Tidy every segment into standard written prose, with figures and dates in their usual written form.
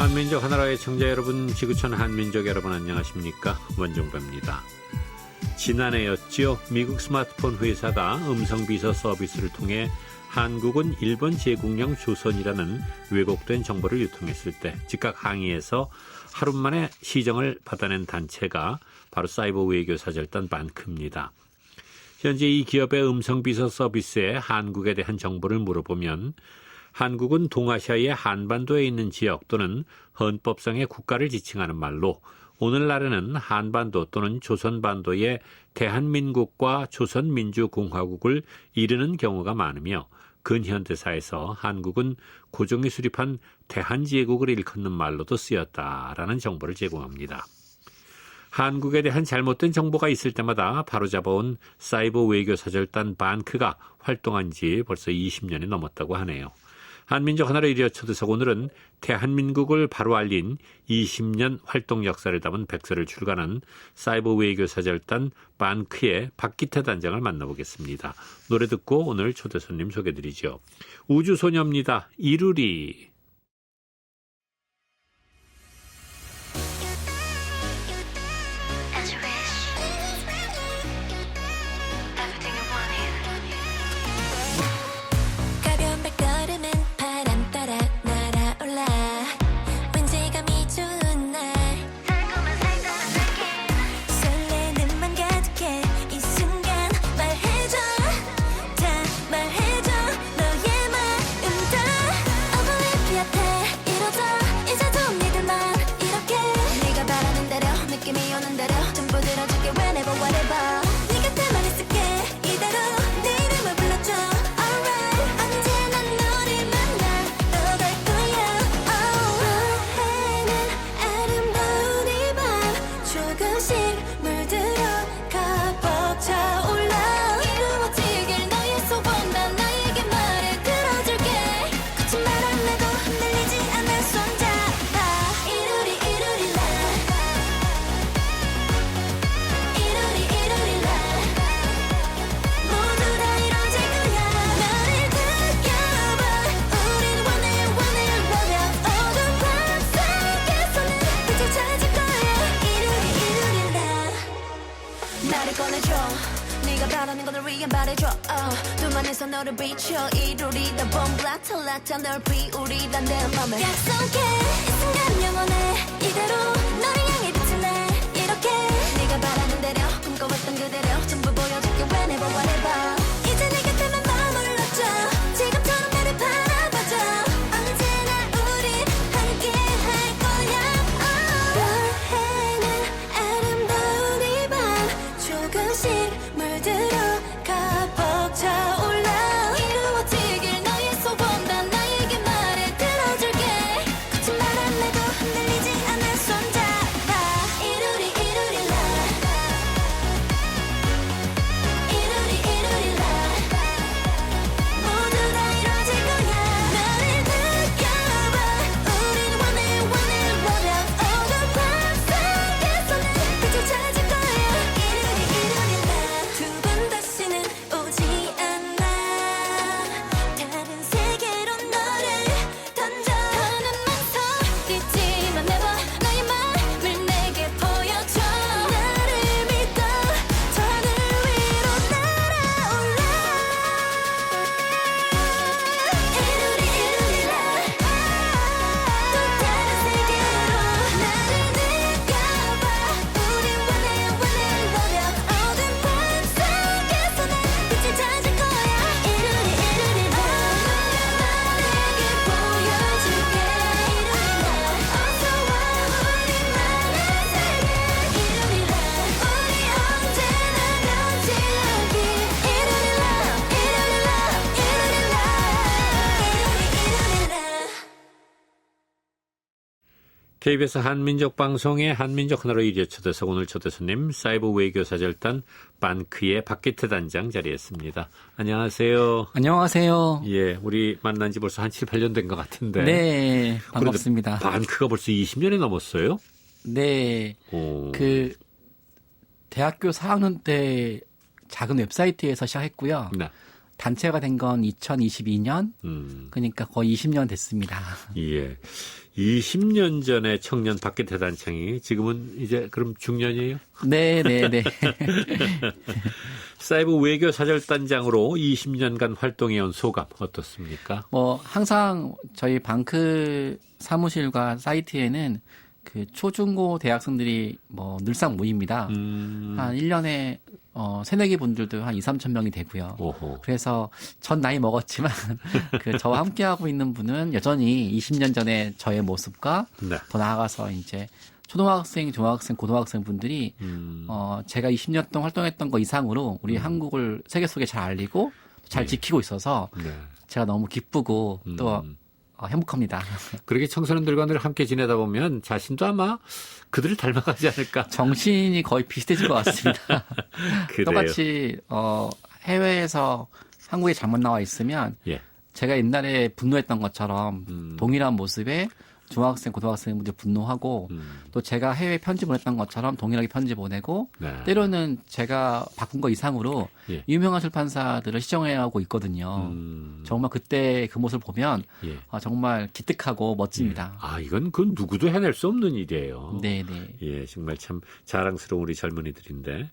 한민족 하나라의 청자 여러분, 지구촌 한민족 여러분 안녕하십니까? 원종배입니다. 지난해였지요. 미국 스마트폰 회사가 음성비서 서비스를 통해 한국은 일본 제국령 조선이라는 왜곡된 정보를 유통했을 때 즉각 항의해서 하루 만에 시정을 받아낸 단체가 바로 사이버 외교사절단 반크입니다. 현재 이 기업의 음성비서 서비스에 한국에 대한 정보를 물어보면 한국은 동아시아의 한반도에 있는 지역 또는 헌법상의 국가를 지칭하는 말로 오늘날에는 한반도 또는 조선반도의 대한민국과 조선민주공화국을 이르는 경우가 많으며 근현대사에서 한국은 고종이 수립한 대한제국을 일컫는 말로도 쓰였다라는 정보를 제공합니다. 한국에 대한 잘못된 정보가 있을 때마다 바로잡아온 사이버 외교사절단 반크가 활동한 지 벌써 20년이 넘었다고 하네요. 한민족 하나로 이리어 초대석 오늘은 대한민국을 바로 알린 20년 활동 역사를 담은 백서를 출간한 사이버 외교사절단 반크의 박기태 단장을 만나보겠습니다. 노래 듣고 오늘 초대 손님 소개드리죠. 우주소녀입니다. 이루리. 두만에서 너를 비춰 이루리다 봄블라탈라타 널 비우리다 내 맘에 약속해 이 순간 영원해 이대로 너를 향해 비치네 이렇게 네가 바라는 대로 꿈꿔왔던 그대로 전부 보여줄게 whenever whatever 이제 네 곁에만 머물러줘 지금처럼 나를 바라봐줘 언제나 우리 함께 할 거야 너해는 아름다운 이 밤 조금씩 물들어 벅차올라 이루어지길 너의 소원 난 나에게 말해 들어줄게 거친 바람 내도 흔들리지 않아 손잡아 이루리 이루리라 이루리 이루리라 모두 다 이루어질 거야 너를 느껴봐 우린 원해 완벽 어두운 밤 속에서는 빛을 찾을 거야 이루리 이루리라 두 번 다시는 오지 않아 다른 세계로 너를 던져 더는 망설이지만 never 너의 맘을 내게 보여줘 나를 믿어 저 하늘 위로 날아올라 이루리 이루리라 또 다른 세계로 나를 느껴봐 우린 원해 완벽 어두운 밤 속에서는 빛을 찾을 거야 이루리 이루리라 나에게 보여줄게 이루리라 어서 와 우리만의 세계 이루리라 우리 언제나 같이 여기 이루리라 이루리라 이루리라 이루리 이루리라 KBS 한민족 방송의 한민족 하나로 이리어 초대석 오늘 초대 손님 사이버 외교사절단 반크의 박기태 단장 자리했습니다. 안녕하세요. 안녕하세요. 예, 우리 만난 지 벌써 한 7, 8년 된 것 같은데. 네, 반갑습니다. 반크가 벌써 20년이 넘었어요? 네, 오. 그 대학교 4학년 때 작은 웹사이트에서 시작했고요. 네. 단체가 된 건 2022년, 그러니까 거의 20년 됐습니다. 예. 20년 전에 청년 박기태 단창이 지금은 이제 그럼 중년이에요? 네. 사이버 외교 사절단장으로 20년간 활동해온 소감 어떻습니까? 항상 저희 방크 사무실과 사이트에는 그 초중고 대학생들이 늘상 모입니다. 한 1년에 새내기 분들도 한 2, 3천 명이 되고요. 오호. 그래서 전 나이 먹었지만 저와 함께하고 있는 분은 여전히 20년 전에 저의 모습과 네. 더 나아가서 이제 초등학생, 중학생, 고등학생 분들이 제가 20년 동안 활동했던 거 이상으로 우리 한국을 세계 속에 잘 알리고 잘 지키고 있어서 네. 제가 너무 기쁘고 또 행복합니다. 그렇게 청소년들과 늘 함께 지내다 보면 자신도 아마 그들을 닮아가지 않을까. 정신이 거의 비슷해질 것 같습니다. 그래요. 똑같이 해외에서 한국에 잘못 나와 있으면 예. 제가 옛날에 분노했던 것처럼 동일한 모습에 중학생, 고등학생분들 분노하고 또 제가 해외 편지 보냈던 것처럼 동일하게 편지 보내고 네. 때로는 제가 바꾼 거 이상으로 예. 유명한 출판사들을 시정해하고 있거든요. 정말 그때 그 모습을 보면 예. 정말 기특하고 멋집니다. 아, 이건 그 누구도 해낼 수 없는 일이에요. 네네. 예, 정말 참 자랑스러운 우리 젊은이들인데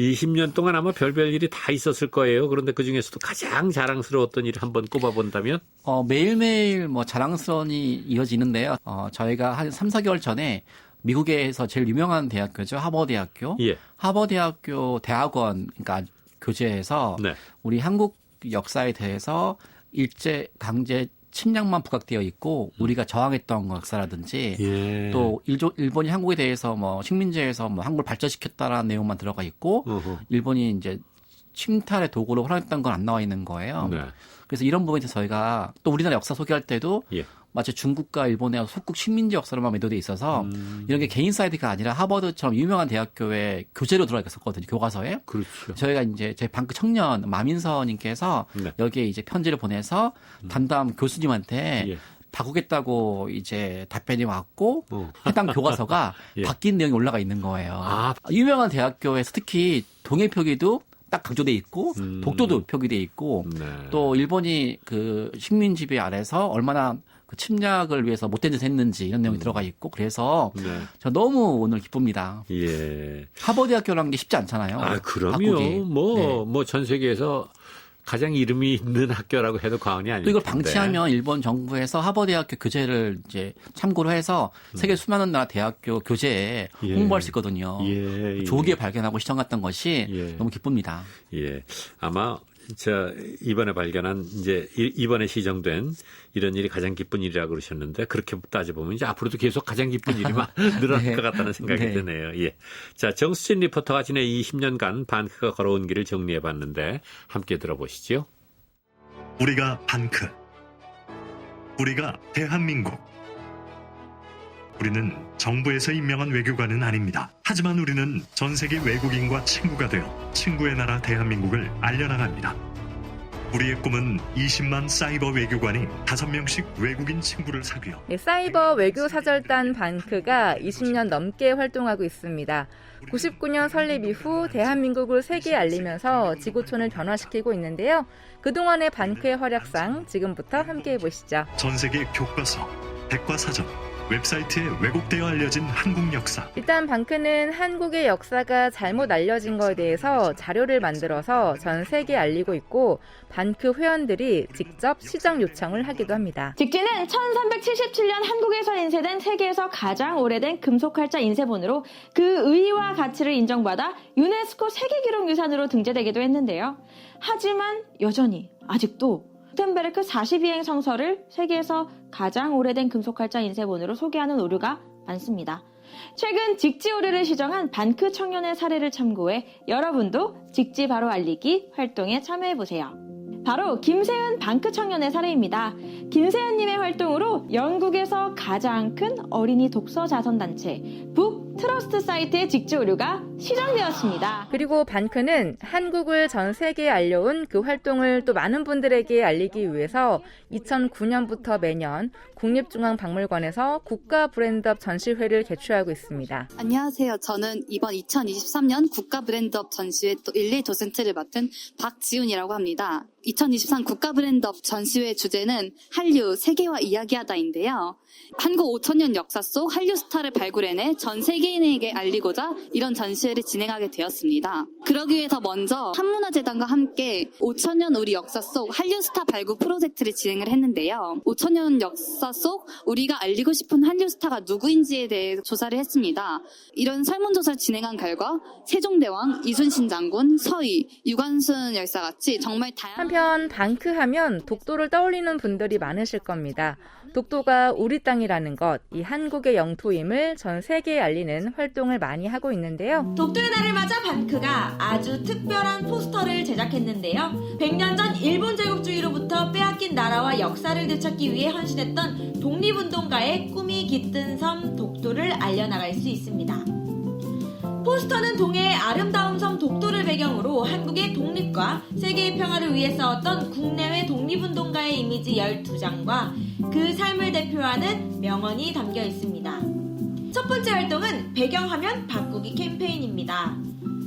20년 동안 아마 별별 일이 다 있었을 거예요. 그런데 그 중에서도 가장 자랑스러웠던 일을 한번 꼽아본다면? 매일매일 자랑스러운이 이어지는데요. 저희가 한 3, 4개월 전에 미국에서 제일 유명한 대학교죠. 하버드대학교. 예. 하버드대학교 대학원, 그러니까 교재에서 네. 우리 한국 역사에 대해서 일제 강제 침략만 부각되어 있고 우리가 저항했던 역사라든지 예. 또 일본이 한국에 대해서 식민지에서 한국을 발전시켰다라는 내용만 들어가 있고 어허. 일본이 이제 침탈의 도구로 활용했던 건 안 나와 있는 거예요. 네. 그래서 이런 부분에서 저희가 또 우리나라 역사 소개할 때도 예. 마치 중국과 일본의 속국 식민지 역사로만 매도돼 있어서 이런 게 개인 사이트가 아니라 하버드처럼 유명한 대학교의 교재로 들어가 있었거든요. 교과서에. 그렇죠. 저희가 이제 제 방크 청년 마민서님께서 네. 여기에 이제 편지를 보내서 담당 교수님한테 예. 바꾸겠다고 이제 답변이 왔고 어. 해당 교과서가 예. 바뀐 내용이 올라가 있는 거예요. 아. 유명한 대학교에서 특히 동해 표기도 딱 강조돼 있고 독도도 표기돼 있고 네. 또 일본이 그 식민 지배 아래서 얼마나 그 침략을 위해서 못된 짓을 했는지 이런 내용이 들어가 있고 그래서 네. 저 너무 오늘 기쁩니다. 예. 하버드대학교라는 게 쉽지 않잖아요. 아, 그럼요. 바꾸기. 뭐 전 세계에서 가장 이름이 있는 학교라고 해도 과언이 아니죠. 또 이걸 방치하면 일본 정부에서 하버드대학교 교재를 이제 참고로 해서 세계 수많은 나라 대학교 교재에 예. 홍보할 수 있거든요. 예. 조기에 발견하고 시청했던 것이 예. 너무 기쁩니다. 예. 아마 이번에 발견한 이제 이번에 시정된 이런 일이 가장 기쁜 일이라고 그러셨는데 그렇게 따져보면 이제 앞으로도 계속 가장 기쁜 일이 늘어날 네. 것 같다는 생각이 네. 드네요. 예. 자, 정수진 리포터가 지난 20년간 반크가 걸어온 길을 정리해 봤는데 함께 들어보시죠. 우리가 반크. 우리가 대한민국. 우리는 정부에서 임명한 외교관은 아닙니다. 하지만 우리는 전 세계 외국인과 친구가 되어 친구의 나라 대한민국을 알려나갑니다. 우리의 꿈은 20만 사이버 외교관이 5명씩 외국인 친구를 사귀어 네, 사이버 외교 사절단 반크가 20년 넘게 활동하고 있습니다. 99년 설립 이후 대한민국을 세계에 알리면서 지구촌을 변화시키고 있는데요. 그동안의 반크의 활약상 지금부터 함께해 보시죠. 전 세계 교과서, 백과사전, 웹사이트에 왜곡되어 알려진 한국 역사. 일단 반크는 한국의 역사가 잘못 알려진 거에 대해서 자료를 만들어서 전 세계에 알리고 있고 반크 회원들이 직접 시정 요청을 하기도 합니다. 직지는 1377년 한국에서 인쇄된 세계에서 가장 오래된 금속활자 인쇄본으로 그 의의와 가치를 인정받아 유네스코 세계기록유산으로 등재되기도 했는데요. 하지만 여전히 아직도 구텐베르크 42행 성서를 세계에서 가장 오래된 금속활자 인쇄본으로 소개하는 오류가 많습니다. 최근 직지 오류를 시정한 반크 청년의 사례를 참고해 여러분도 직지 바로 알리기 활동에 참여해보세요. 바로 김세은 반크 청년의 사례입니다. 김세은님의 활동으로 영국에서 가장 큰 어린이 독서 자선단체 북 트러스트 사이트의 직주 의료가 시작되었습니다. 그리고 반크는 한국을 전 세계에 알려온 그 활동을 또 많은 분들에게 알리기 위해서 2009년부터 매년 국립중앙박물관에서 국가 브랜드업 전시회를 개최하고 있습니다. 안녕하세요. 저는 이번 2023년 국가 브랜드업 전시회 또 1, 2 도센트를 맡은 박지훈이라고 합니다. 2023 국가 브랜드업 전시회 주제는 한류 세계화 이야기하다인데요. 한국 5천년 역사 속 한류 스타를 발굴해내 전 세계인에게 알리고자 이런 전시회를 진행하게 되었습니다. 그러기 위해서 먼저 한문화재단과 함께 5천년 우리 역사 속 한류 스타 발굴 프로젝트를 진행을 했는데요. 5천년 역사 속 우리가 알리고 싶은 한류 스타가 누구인지에 대해 조사를 했습니다. 이런 설문조사를 진행한 결과 세종대왕, 이순신 장군, 서희, 유관순 열사같이 정말 다양한 한편 반크 하면 독도를 떠올리는 분들이 많으실 겁니다. 독도가 우리 땅이라는 것, 이 한국의 영토임을 전 세계에 알리는 활동을 많이 하고 있는데요. 독도의 날을 맞아 반크가 아주 특별한 포스터를 제작했는데요. 100년 전 일본 제국주의로부터 빼앗긴 나라와 역사를 되찾기 위해 헌신했던 독립운동가의 꿈이 깃든 섬 독도를 알려나갈 수 있습니다. 포스터는 동해의 아름다운 섬 독도를 배경으로 한국의 독립과 세계의 평화를 위해 싸웠던 국내외 독립운동가의 이미지 12장과 그 삶을 대표하는 명언이 담겨 있습니다. 첫 번째 활동은 배경화면 바꾸기 캠페인입니다.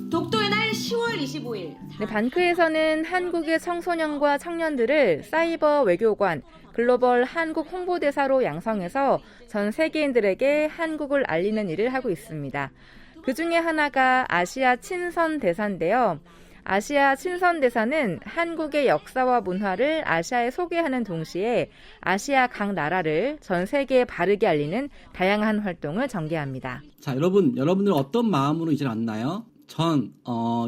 독도의 날 10월 25일. 네, 반크에서는 한국의 청소년과 청년들을 사이버 외교관, 글로벌 한국 홍보대사로 양성해서 전 세계인들에게 한국을 알리는 일을 하고 있습니다. 그 중에 하나가 아시아 친선 대사인데요. 아시아 친선 대사는 한국의 역사와 문화를 아시아에 소개하는 동시에 아시아 각 나라를 전 세계에 바르게 알리는 다양한 활동을 전개합니다. 자, 여러분들 어떤 마음으로 이제 왔나요?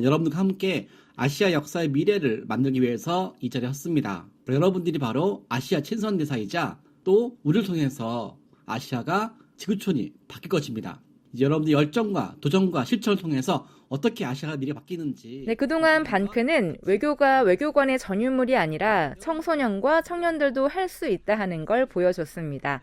여러분들과 함께 아시아 역사의 미래를 만들기 위해서 이 자리에 섰습니다. 여러분들이 바로 아시아 친선 대사이자 또 우리를 통해서 아시아가 지구촌이 바뀔 것입니다. 이제 여러분들 열정과 도전과 실천을 통해서 어떻게 아시아가 미래가 바뀌는지. 네, 그동안 반크는 외교가 외교관의 전유물이 아니라 청소년과 청년들도 할 수 있다 하는 걸 보여줬습니다.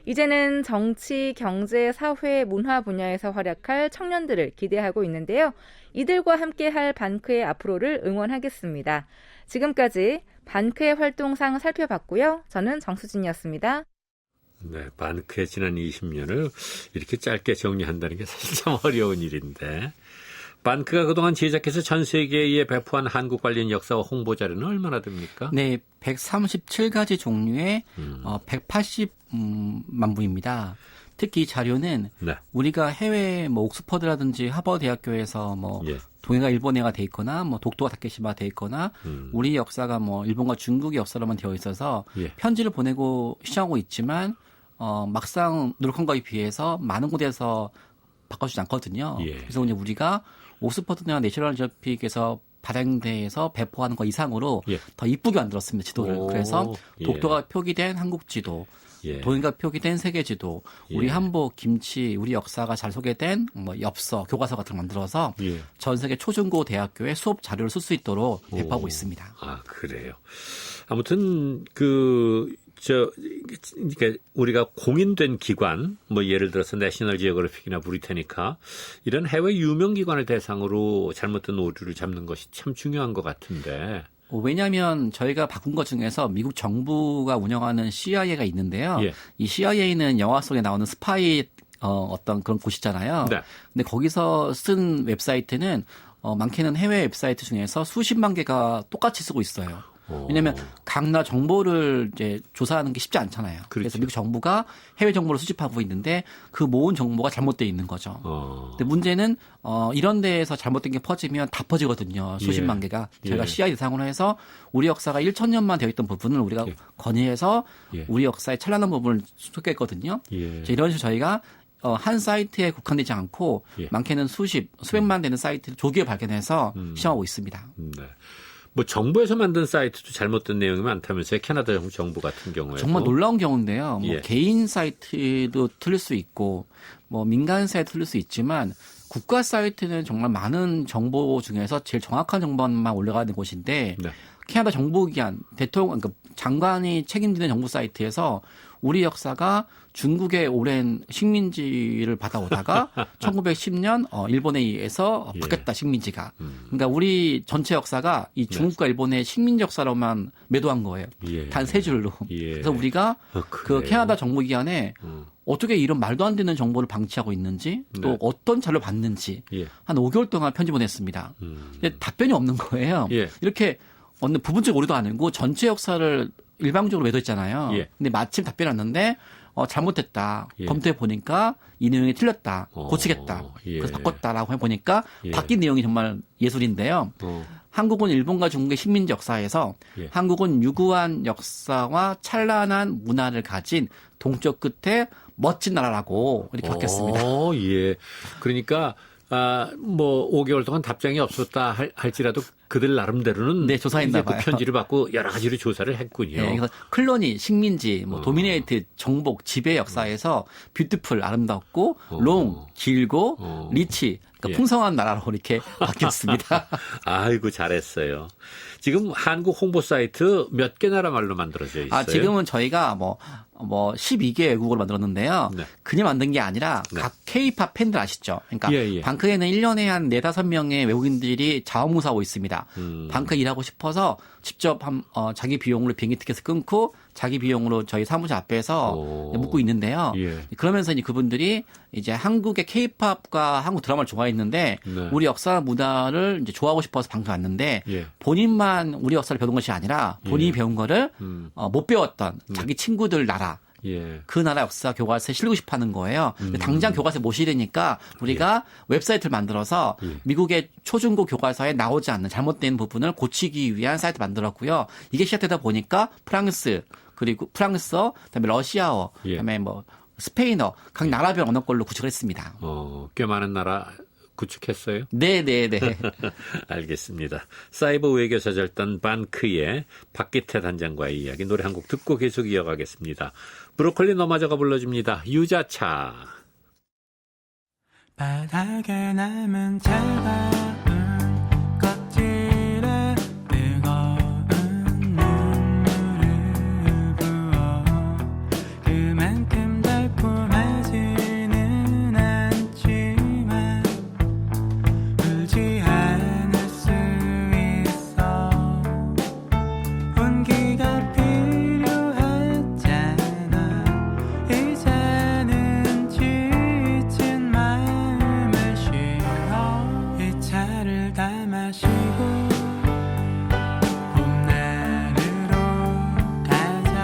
이제는 정치, 경제, 사회, 문화 분야에서 활약할 청년들을 기대하고 있는데요. 이들과 함께할 반크의 앞으로를 응원하겠습니다. 지금까지 반크의 활동상 살펴봤고요. 저는 정수진이었습니다. 네, 반크의 지난 20년을 이렇게 짧게 정리한다는 게 사실 참 어려운 일인데, 반크가 그동안 제작해서 전 세계에 배포한 한국 관련 역사와 홍보 자료는 얼마나 됩니까? 네, 137가지 종류의 180만 부입니다. 특히 이 자료는 네. 우리가 해외 옥스퍼드라든지 하버드 대학교에서 동해가 일본해가 돼 있거나 독도가 다케시마 돼 있거나 우리 역사가 일본과 중국의 역사로만 되어 있어서 편지를 보내고 시작하고 있지만 막상 노력한 거에 비해서 많은 곳에서 바꿔주지 않거든요. 그래서 이제 우리가 옥스퍼드나 내셔널 지오그래픽에서 발행대에서 배포하는 것 이상으로 더 이쁘게 만들었습니다. 지도를. 그래서 독도가 표기된 한국 지도, 동해가 표기된 세계 지도, 우리 한복, 김치, 우리 역사가 잘 소개된 엽서, 교과서 같은 걸 만들어서 전 세계 초중고 대학교에 수업 자료를 쓸 수 있도록 배포하고 있습니다. 아, 그래요. 아무튼 그러니까 우리가 공인된 기관, 예를 들어서 내셔널 지오그래픽이나 브리테니카 이런 해외 유명 기관을 대상으로 잘못된 오류를 잡는 것이 참 중요한 것 같은데. 왜냐하면 저희가 바꾼 것 중에서 미국 정부가 운영하는 CIA가 있는데요. 이 CIA는 영화 속에 나오는 스파이 어떤 그런 곳이잖아요. 네. 근데 거기서 쓴 웹사이트는 많게는 해외 웹사이트 중에서 수십만 개가 똑같이 쓰고 있어요. 왜냐하면 각 나라 정보를 이제 조사하는 게 쉽지 않잖아요. 그래서 미국 정부가 해외 정보를 수집하고 있는데 그 모은 정보가 잘못되어 있는 거죠. 근데 문제는 이런 데에서 잘못된 게 퍼지면 다 퍼지거든요. 수십만 개가. 저희가 CI 대상으로 해서 우리 역사가 1,000년만 되어 있던 부분을 우리가 건의해서 우리 역사의 찬란한 부분을 소개했거든요. 이런 식으로 저희가 한 사이트에 국한되지 않고 많게는 수백만 되는 사이트를 조기에 발견해서 시행하고 있습니다. 네. 정부에서 만든 사이트도 잘못된 내용이 많다면서요. 캐나다 정부 같은 경우에. 정말 놀라운 경우인데요. 개인 사이트도 틀릴 수 있고 민간 사이트 틀릴 수 있지만 국가 사이트는 정말 많은 정보 중에서 제일 정확한 정보만 올라가는 곳인데 캐나다 정보기관, 그러니까 장관이 책임지는 정부 사이트에서 우리 역사가 중국의 오랜 식민지를 받아오다가 1910년 일본에 의해서 예. 바뀌었다 식민지가. 그러니까 우리 전체 역사가 이 중국과 일본의 식민지 역사로만 매도한 거예요. 예. 단 세 줄로. 예. 그래서 우리가 그 그래요? 캐나다 정부 기관에 어떻게 이런 말도 안 되는 정보를 방치하고 있는지 또 네. 어떤 자료를 받는지 예. 한 5개월 동안 편지 보냈습니다. 근데 답변이 없는 거예요. 예. 이렇게 어느 부분적 오류도 아니고 전체 역사를 일방적으로 매도했잖아요. 예. 근데 마침 답변이 왔는데 잘못했다. 예. 검토해 보니까 이 내용이 틀렸다. 어, 고치겠다. 예. 그래서 바꿨다라고 해보니까 예. 바뀐 내용이 정말 예술인데요. 한국은 일본과 중국의 식민지 역사에서 예. 한국은 유구한 역사와 찬란한 문화를 가진 동쪽 끝에 멋진 나라라고 이렇게 바뀌었습니다. 예. 그러니까 뭐 5개월 동안 답장이 없었다 할지라도 그들 나름대로는 네, 조사했나 이제 그 봐요. 편지를 받고 여러 가지로 조사를 했군요. 네, 그래서 클로니, 식민지, 도미네이트, 정복, 지배 역사에서 뷰티풀, 아름답고, 롱, 길고, 리치, 그러니까 예. 풍성한 나라로 이렇게 바뀌었습니다. 아이고 잘했어요. 지금 한국 홍보 사이트 몇 개 나라 말로 만들어져 있어요? 지금은 저희가 뭐 12개 외국어로 만들었는데요. 네. 그냥 만든 게 아니라 네. 각 K-팝 팬들 아시죠? 그러니까 예, 예. 방크에는 1년에 한 4-5명의 외국인들이 자원봉사하고 있습니다. 방크 일하고 싶어서 직접 자기 비용으로 비행기 티켓을 끊고 자기 비용으로 저희 사무실 앞에서 묵고 있는데요. 예. 그러면서 이제 그분들이 이제 한국의 K-팝과 한국 드라마를 좋아했는데 네. 우리 역사 문화를 이제 좋아하고 싶어서 방크 왔는데 예. 본인만 우리 역사를 배운 것이 아니라 본인이 예. 배운 거를 못 배웠던 자기 친구들 나라 예. 그 나라 역사 교과서에 실리고 싶어 하는 거예요. 근데 당장 교과서에 못 실으니까 우리가 웹사이트를 만들어서 미국의 초중고 교과서에 나오지 않는 잘못된 부분을 고치기 위한 사이트 만들었고요. 이게 시작되다 보니까 프랑스, 그리고 프랑스어, 그다음에 러시아어, 예. 그다음에 뭐 스페인어 각 나라별 언어권로 구축을 했습니다. 꽤 많은 나라 구축했어요? 네. 알겠습니다. 사이버 외교 사절단 반크의 박기태 단장과의 이야기 노래 한 곡 듣고 계속 이어가겠습니다. 브로콜리 너마저가 불러줍니다. 유자차. 바닥에 남은 차가운 껍질에 뜨거운 눈물을 부어 그만큼 달콤하지는 않지만 울지 않을 수 있어 온기가 필요하잖아 이제는 지친 마음을 쉬어 이 차를 다 마시고 봄날으로 가자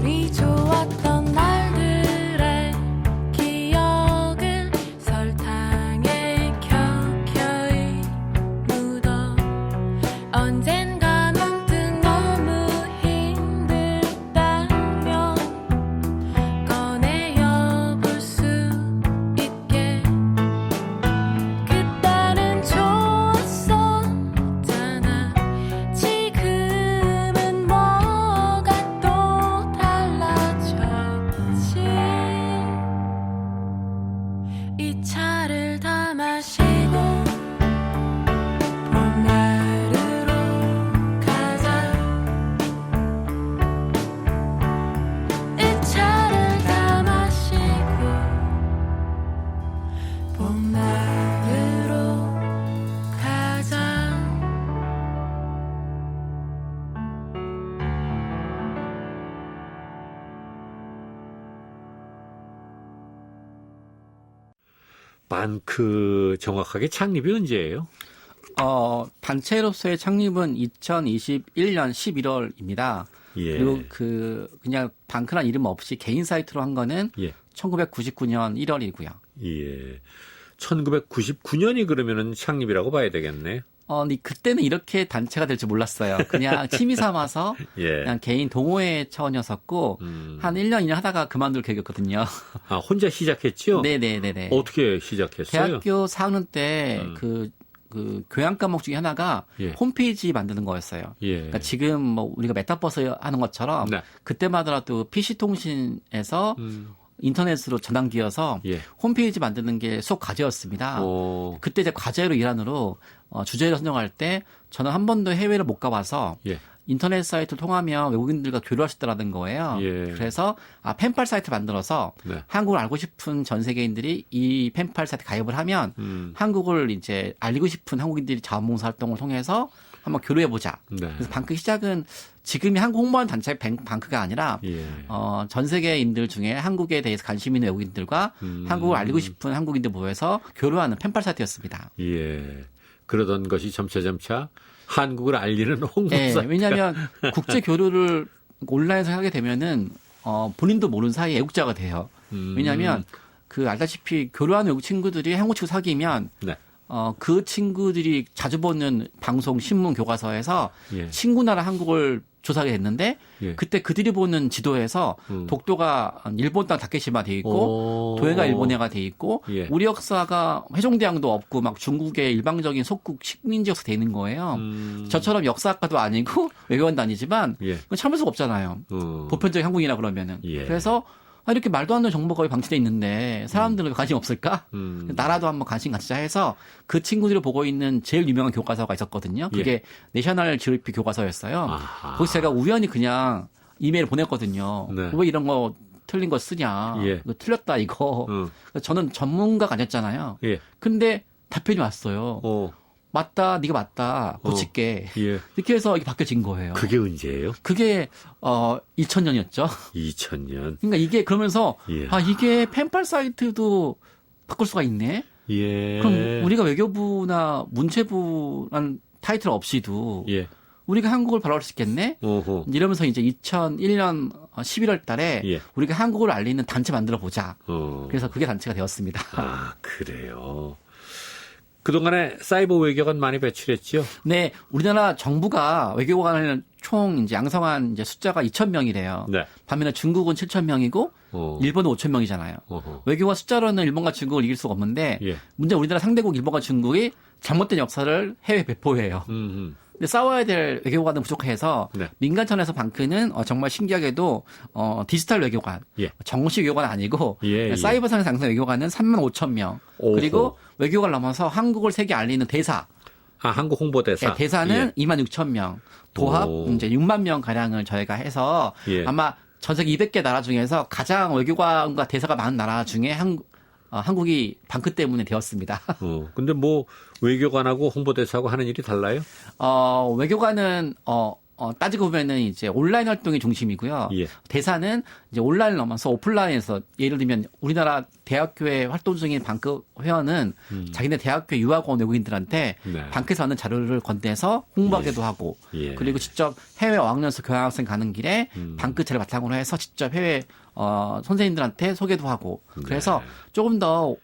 우리 좋았던 날들의 기억은 설탕에 켜켜이 묻어 언젠가 문득 너무 힘들다면 꺼내어 볼 수 있게 그때는 좋았었잖아 지금은 뭐가 또 달라졌지 이 차를 다 마시고 봄날으로 가자 이 차를 다 마시고 봄날으로 가자 반크 정확하게 창립이 언제예요? 단체로서의 창립은 2021년 11월입니다. 예. 그리고 그냥 방크란 이름 없이 개인 사이트로 한 거는 예. 1999년 1월이고요. 예. 1999년이 그러면은 창립이라고 봐야 되겠네. 근데 그때는 이렇게 단체가 될 줄 몰랐어요. 그냥 취미 삼아서 예. 그냥 개인 동호회 차원이었었고 한 1년, 2년 하다가 그만둘 계획이었거든요. 아, 혼자 시작했죠? 네네네네. 어떻게 시작했어요? 대학교 4학년 때 그 교양 과목 중에 하나가 예. 홈페이지 만드는 거였어요. 예. 그러니까 지금 뭐 우리가 메타버스 하는 것처럼 네. 그때마다도 PC통신에서 인터넷으로 전환기여서 예. 홈페이지 만드는 게 수업 과제였습니다. 오. 그때 이제 과제로 일환으로 주제를 선정할 때 저는 한 번도 해외를 못 가봐서 예. 인터넷 사이트를 통하면 외국인들과 교류할 수 있다는 거예요. 예. 그래서 펜팔 사이트 만들어서 네. 한국을 알고 싶은 전 세계인들이 이 펜팔 사이트 가입을 하면 한국을 이제 알리고 싶은 한국인들이 자원봉사 활동을 통해서 한번 교류해보자. 네. 그래서 방크 시작은 지금이 한국 홍보하는 단체 방크가 아니라 예. 전 세계인들 중에 한국에 대해서 관심 있는 외국인들과 한국을 알리고 싶은 한국인들 모여서 교류하는 펜팔 사이트였습니다. 예. 그러던 것이 점차 한국을 알리는 홍보 네, 사이트가. 왜냐하면 국제 교류를 온라인에서 하게 되면은 본인도 모르는 사이에 애국자가 돼요. 왜냐하면 알다시피 교류하는 외국 친구들이 한국 친구 사귀면 네. 그 친구들이 자주 보는 방송, 신문, 교과서에서 예. 친구 나라 한국을 조사하게 됐는데 예. 그때 그들이 보는 지도에서 독도가 일본 땅 다케시마 돼 있고 오. 도해가 일본해가 돼 있고 예. 우리 역사가 회종대왕도 없고 막 중국의 일방적인 속국 식민지 역사 돼 있는 거예요. 저처럼 역사학과도 아니고 외교관도 아니지만 예. 그건 참을 수가 없잖아요. 보편적인 한국이나 그러면은. 예. 그래서 이렇게 말도 안 되는 정보가 거의 방치돼 있는데 사람들은 왜 관심 없을까? 나라도 한번 관심 갖자 해서 그 친구들이 보고 있는 제일 유명한 교과서가 있었거든요. 그게 내셔널 지오그래피 교과서였어요. 아하. 거기서 제가 우연히 그냥 이메일 보냈거든요. 네. 왜 이런 거 틀린 거 쓰냐? 예. 이거 틀렸다 이거. 저는 전문가가 아니었잖아요. 예. 근데 답변이 왔어요. 맞다, 네가 맞다, 고칠게. 예. 이렇게 해서 이게 바뀌어진 거예요. 그게 언제예요? 그게 2000년이었죠. 2000년. 그러니까 이게 그러면서 예. 이게 펜팔 사이트도 바꿀 수가 있네. 예. 그럼 우리가 외교부나 문체부란 타이틀 없이도 예. 우리가 한국을 바라볼 수 있겠네. 오호. 이러면서 이제 2001년 11월 달에 예. 우리가 한국을 알리는 단체 만들어 보자. 어. 그래서 그게 단체가 되었습니다. 아, 그래요. 그동안에 사이버 외교관 많이 배출했죠? 네, 우리나라 정부가 외교관을 총 이제 양성한 이제 숫자가 2,000명이래요. 네. 반면에 중국은 7,000명이고 일본은 5,000명이잖아요. 어허. 외교관 숫자로는 일본과 중국을 이길 수가 없는데 예. 문제는 우리나라 상대국 일본과 중국이 잘못된 역사를 해외 배포해요. 근데 싸워야 될 외교관은 부족해서 네. 민간천에서 방크는 정말 신기하게도 디지털 외교관, 예. 정식 외교관 아니고 예, 사이버상에서 양성 외교관은 35,000명. 오호. 그리고 외교관을 넘어서 한국을 세계 알리는 대사. 한국 홍보대사. 네, 대사는 예. 26,000명. 도합 오. 이제 6만 명 가량을 저희가 해서 예. 아마 전 세계 200개 나라 중에서 가장 외교관과 대사가 많은 나라 중에 한국이 방크 때문에 되었습니다. 근데 뭐 외교관하고 홍보대사하고 하는 일이 달라요? 외교관은 따지고 보면은 이제 온라인 활동이 중심이고요. 예. 대사는 이제 온라인을 넘어서 오프라인에서 예를 들면 우리나라 대학교에 활동 중인 방크 회원은 자기네 대학교 유학 온 외국인들한테 네. 방크에서 얻는 자료를 건네서 홍보하기도 하고 예. 그리고 직접 해외 어학연수 교환학생 가는 길에 방크 자료 바탕으로 해서 직접 해외 선생님들한테 소개도 하고 그래서 조금 더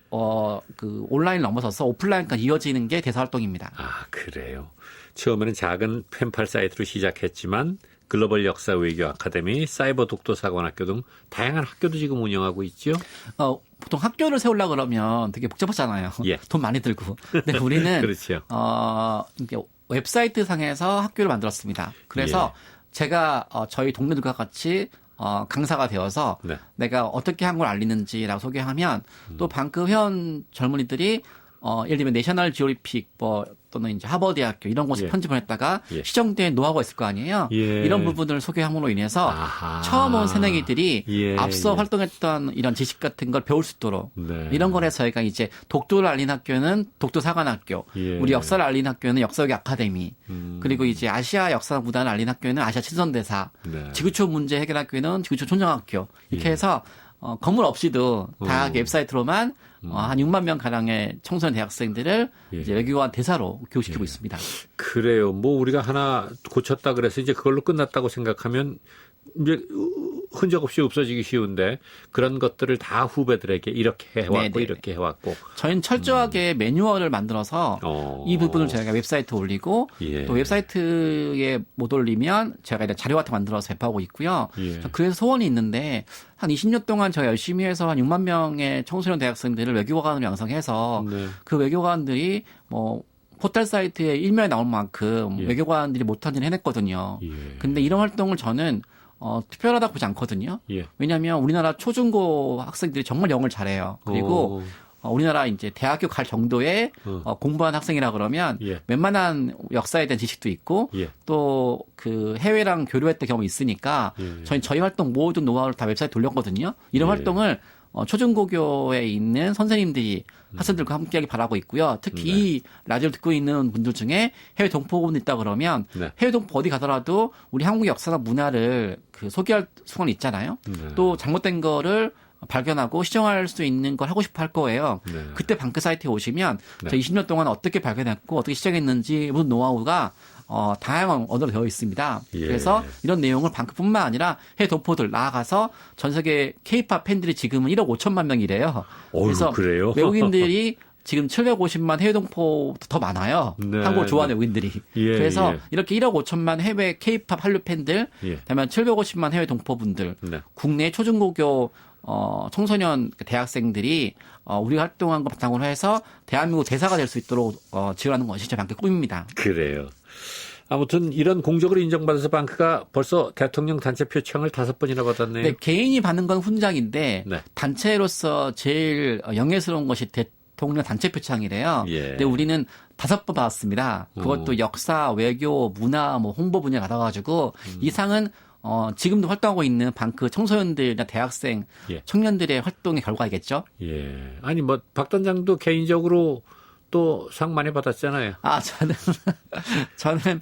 그 온라인 넘어서서 오프라인까지 이어지는 게 대사 활동입니다. 아, 그래요. 처음에는 작은 펜팔 사이트로 시작했지만 글로벌 역사 외교 아카데미, 사이버 독도사관학교 등 다양한 학교도 지금 운영하고 있죠. 보통 학교를 세우려고 그러면 되게 복잡하잖아요. 예. 돈 많이 들고. 근데 우리는 그렇죠. 이렇게 웹사이트 상에서 학교를 만들었습니다. 그래서 제가 저희 동료들과 같이 강사가 되어서 네. 내가 어떻게 한국을 알리는지라고 소개하면 또 방크 회원 젊은이들이 예를 들면 내셔널 지오그래픽 또는 이제 하버드대학교 이런 곳에 예. 편집을 했다가 예. 시정된 노하우가 있을 거 아니에요. 예. 이런 부분을 소개함으로 인해서 아하. 처음 온 새내기들이 예. 앞서 예. 활동했던 이런 지식 같은 걸 배울 수 있도록 네. 이런 거에 저희가 이제 독도를 알린 학교는 독도사관학교, 예. 우리 역사를 알린 학교는 역사외교 아카데미, 그리고 이제 아시아 역사 무단을 알린 학교는 아시아 친선대사, 네. 지구촌 문제 해결학교는 지구촌 촌정학교 이렇게 예. 해서 건물 없이도 다 웹사이트로만 한 6만 명 가량의 청소년 대학생들을 예. 이제 외교관 대사로 교육시키고 있습니다. 그래요. 뭐 우리가 하나 고쳤다 그래서 이제 그걸로 끝났다고 생각하면 이제 흔적 없이 없어지기 쉬운데 그런 것들을 다 후배들에게 이렇게 해왔고 네네. 이렇게 해왔고. 저희는 철저하게 매뉴얼을 만들어서 이 부분을 저희가 웹사이트에 올리고 예. 또 웹사이트에 못 올리면 제가 이런 자료 같은 거 만들어서 배포하고 있고요. 예. 그래서 소원이 있는데 한 20년 동안 저희가 열심히 해서 한 6만 명의 청소년 대학생들을 외교관으로 양성해서 네. 그 외교관들이 뭐 포털 사이트에 일면에 나올 만큼 예. 외교관들이 못한 일을 해냈거든요. 예. 근데 이런 활동을 저는 특별하다고 보지 않거든요. 예. 왜냐하면 우리나라 초중고 학생들이 정말 영어를 잘해요. 그리고 우리나라 이제 대학교 갈 정도의 공부한 학생이라 그러면 예. 웬만한 역사에 대한 지식도 있고 예. 또 그 해외랑 교류했던 경험이 있으니까 저희 활동 모든 노하우를 다 웹사이트에 돌렸거든요. 이런 예. 활동을 초중고교에 있는 선생님들이 학생들과 함께하기 바라고 있고요. 특히 네. 이 라디오를 듣고 있는 분들 중에 해외 동포분이 있다 그러면 네. 해외 동포 어디 가더라도 우리 한국 역사나 문화를 그 소개할 수가 있잖아요. 네. 또 잘못된 거를 발견하고 시정할 수 있는 걸 하고 싶어 할 거예요. 네. 그때 방크 사이트에 오시면 네. 저 20년 동안 어떻게 발견했고 어떻게 시작했는지 모든 노하우가 다양한 언어로 되어 있습니다. 예. 그래서 이런 내용을 방크뿐만 아니라 해외 동포들 나아가서 전 세계 K-팝 팬들이 지금은 1억 5천만 명이래요. 그래서 그래요? 외국인들이 지금 750만 해외 동포도 더 많아요. 네, 한국을 좋아하는 네. 외국인들이. 예, 그래서 예. 이렇게 1억 5천만 해외 K-팝 한류 팬들, 예. 그다음에 750만 해외 동포분들, 네. 국내 초중고교 청소년 대학생들이 우리 활동한 거 바탕으로 해서 대한민국 대사가 될 수 있도록 지원하는 것이 제 방크의 꿈입니다. 그래요. 아무튼 이런 공적으로 인정받아서 방크가 벌써 대통령 단체 표창을 5번이나 받았네요. 네, 개인이 받는 건 훈장인데 네. 단체로서 제일 영예스러운 것이 대통령 단체 표창이래요. 예. 근데 우리는 5번 받았습니다. 그것도 역사, 외교, 문화, 뭐 홍보 분야 받아가지고 이 상은 지금도 활동하고 있는 방크 청소년들이나 대학생, 예. 청년들의 활동의 결과이겠죠. 예. 아니 뭐 박 단장도 개인적으로 또 상 많이 받았잖아요. 저는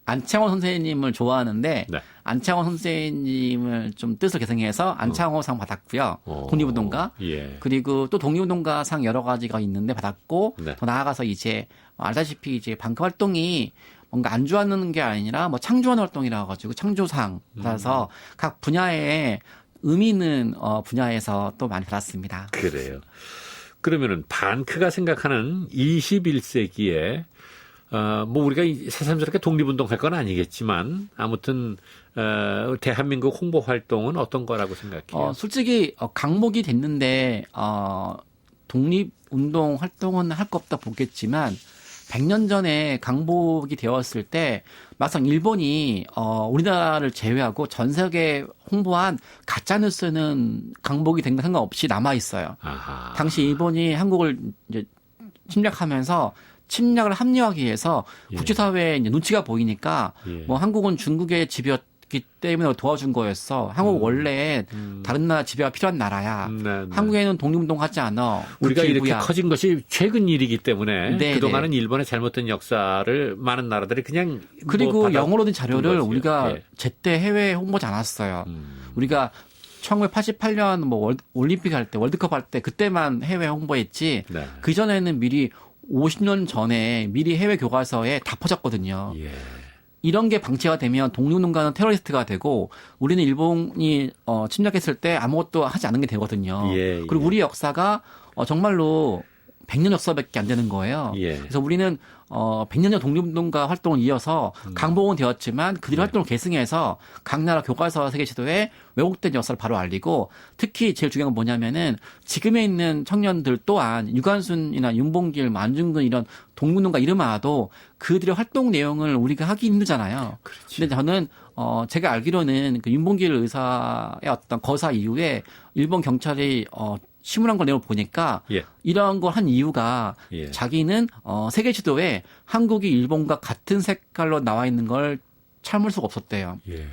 안창호 선생님을 좋아하는데 네. 안창호 선생님을 좀 뜻을 개성해서 안창호상 받았고요. 독립운동가. 예. 그리고 또 독립운동가 상 여러 가지가 있는데 받았고 네. 더 나아가서 이제 알다시피 이제 방크 활동이 뭔가 안주하는 게 아니라 뭐 창조하는 활동이라 가지고 창조상 받아서 각 분야에 의미 있는 분야에서 또 많이 받았습니다. 그래요. 그러면은 방크가 생각하는 21세기에 뭐 우리가 새삼스럽게 독립운동 할 건 아니겠지만 아무튼 대한민국 홍보 활동은 어떤 거라고 생각해요? 솔직히 강목이 됐는데 독립운동 활동은 할 거 없다 보겠지만 100년 전에 강복이 되었을 때 막상 일본이 우리나라를 제외하고 전 세계 홍보한 가짜 뉴스는 강복이 된 거 상관없이 남아 있어요. 아하. 당시 일본이 한국을 이제 침략하면서 침략을 합리화하기 위해서 예. 국제사회에 이제 눈치가 보이니까 예. 뭐 한국은 중국의 지배였기 때문에 도와준 거였어. 한국 원래 다른 나라 지배가 필요한 나라야. 네, 네. 한국에는 독립운동 하지 않아. 우리가 이렇게 극일부야. 커진 것이 최근 일이기 때문에 네, 그동안은 네. 일본의 잘못된 역사를 많은 나라들이 그냥 그리고 뭐 영어로 된 자료를 거지요. 우리가 예. 제때 해외에 홍보하지 않았어요. 우리가 1988년 뭐 올림픽 할 때, 월드컵 할 때 그때만 해외 홍보했지. 네. 그 전에는 미리 50년 전에 미리 해외 교과서에 다 퍼졌거든요. 예. 이런 게 방치가 되면 독립운동가는 테러리스트가 되고 우리는 일본이 침략했을 때 아무것도 하지 않은 게 되거든요. 예, 그리고 예. 우리 역사가 정말로 100년 역사밖에 안 되는 거예요. 예. 그래서 우리는 100년 전 독립운동가 활동을 이어서 강복은 되었지만 그들의 활동을 계승해서 각 나라 교과서 세계 지도에 왜곡된 역사를 바로 알리고 특히 제일 중요한 건 뭐냐면은 지금에 있는 청년들 또한 유관순이나 윤봉길, 안중근 이런 독립운동가 이름 알아도 그들의 활동 내용을 우리가 하기 힘들잖아요. 그렇지. 근데 저는 제가 알기로는 그 윤봉길 의사의 어떤 거사 이후에 일본 경찰이 신문한 걸 내용 보니까 예. 이런 걸 한 이유가 예. 자기는 세계 지도에 한국이 일본과 같은 색깔로 나와 있는 걸 참을 수가 없었대요. 예.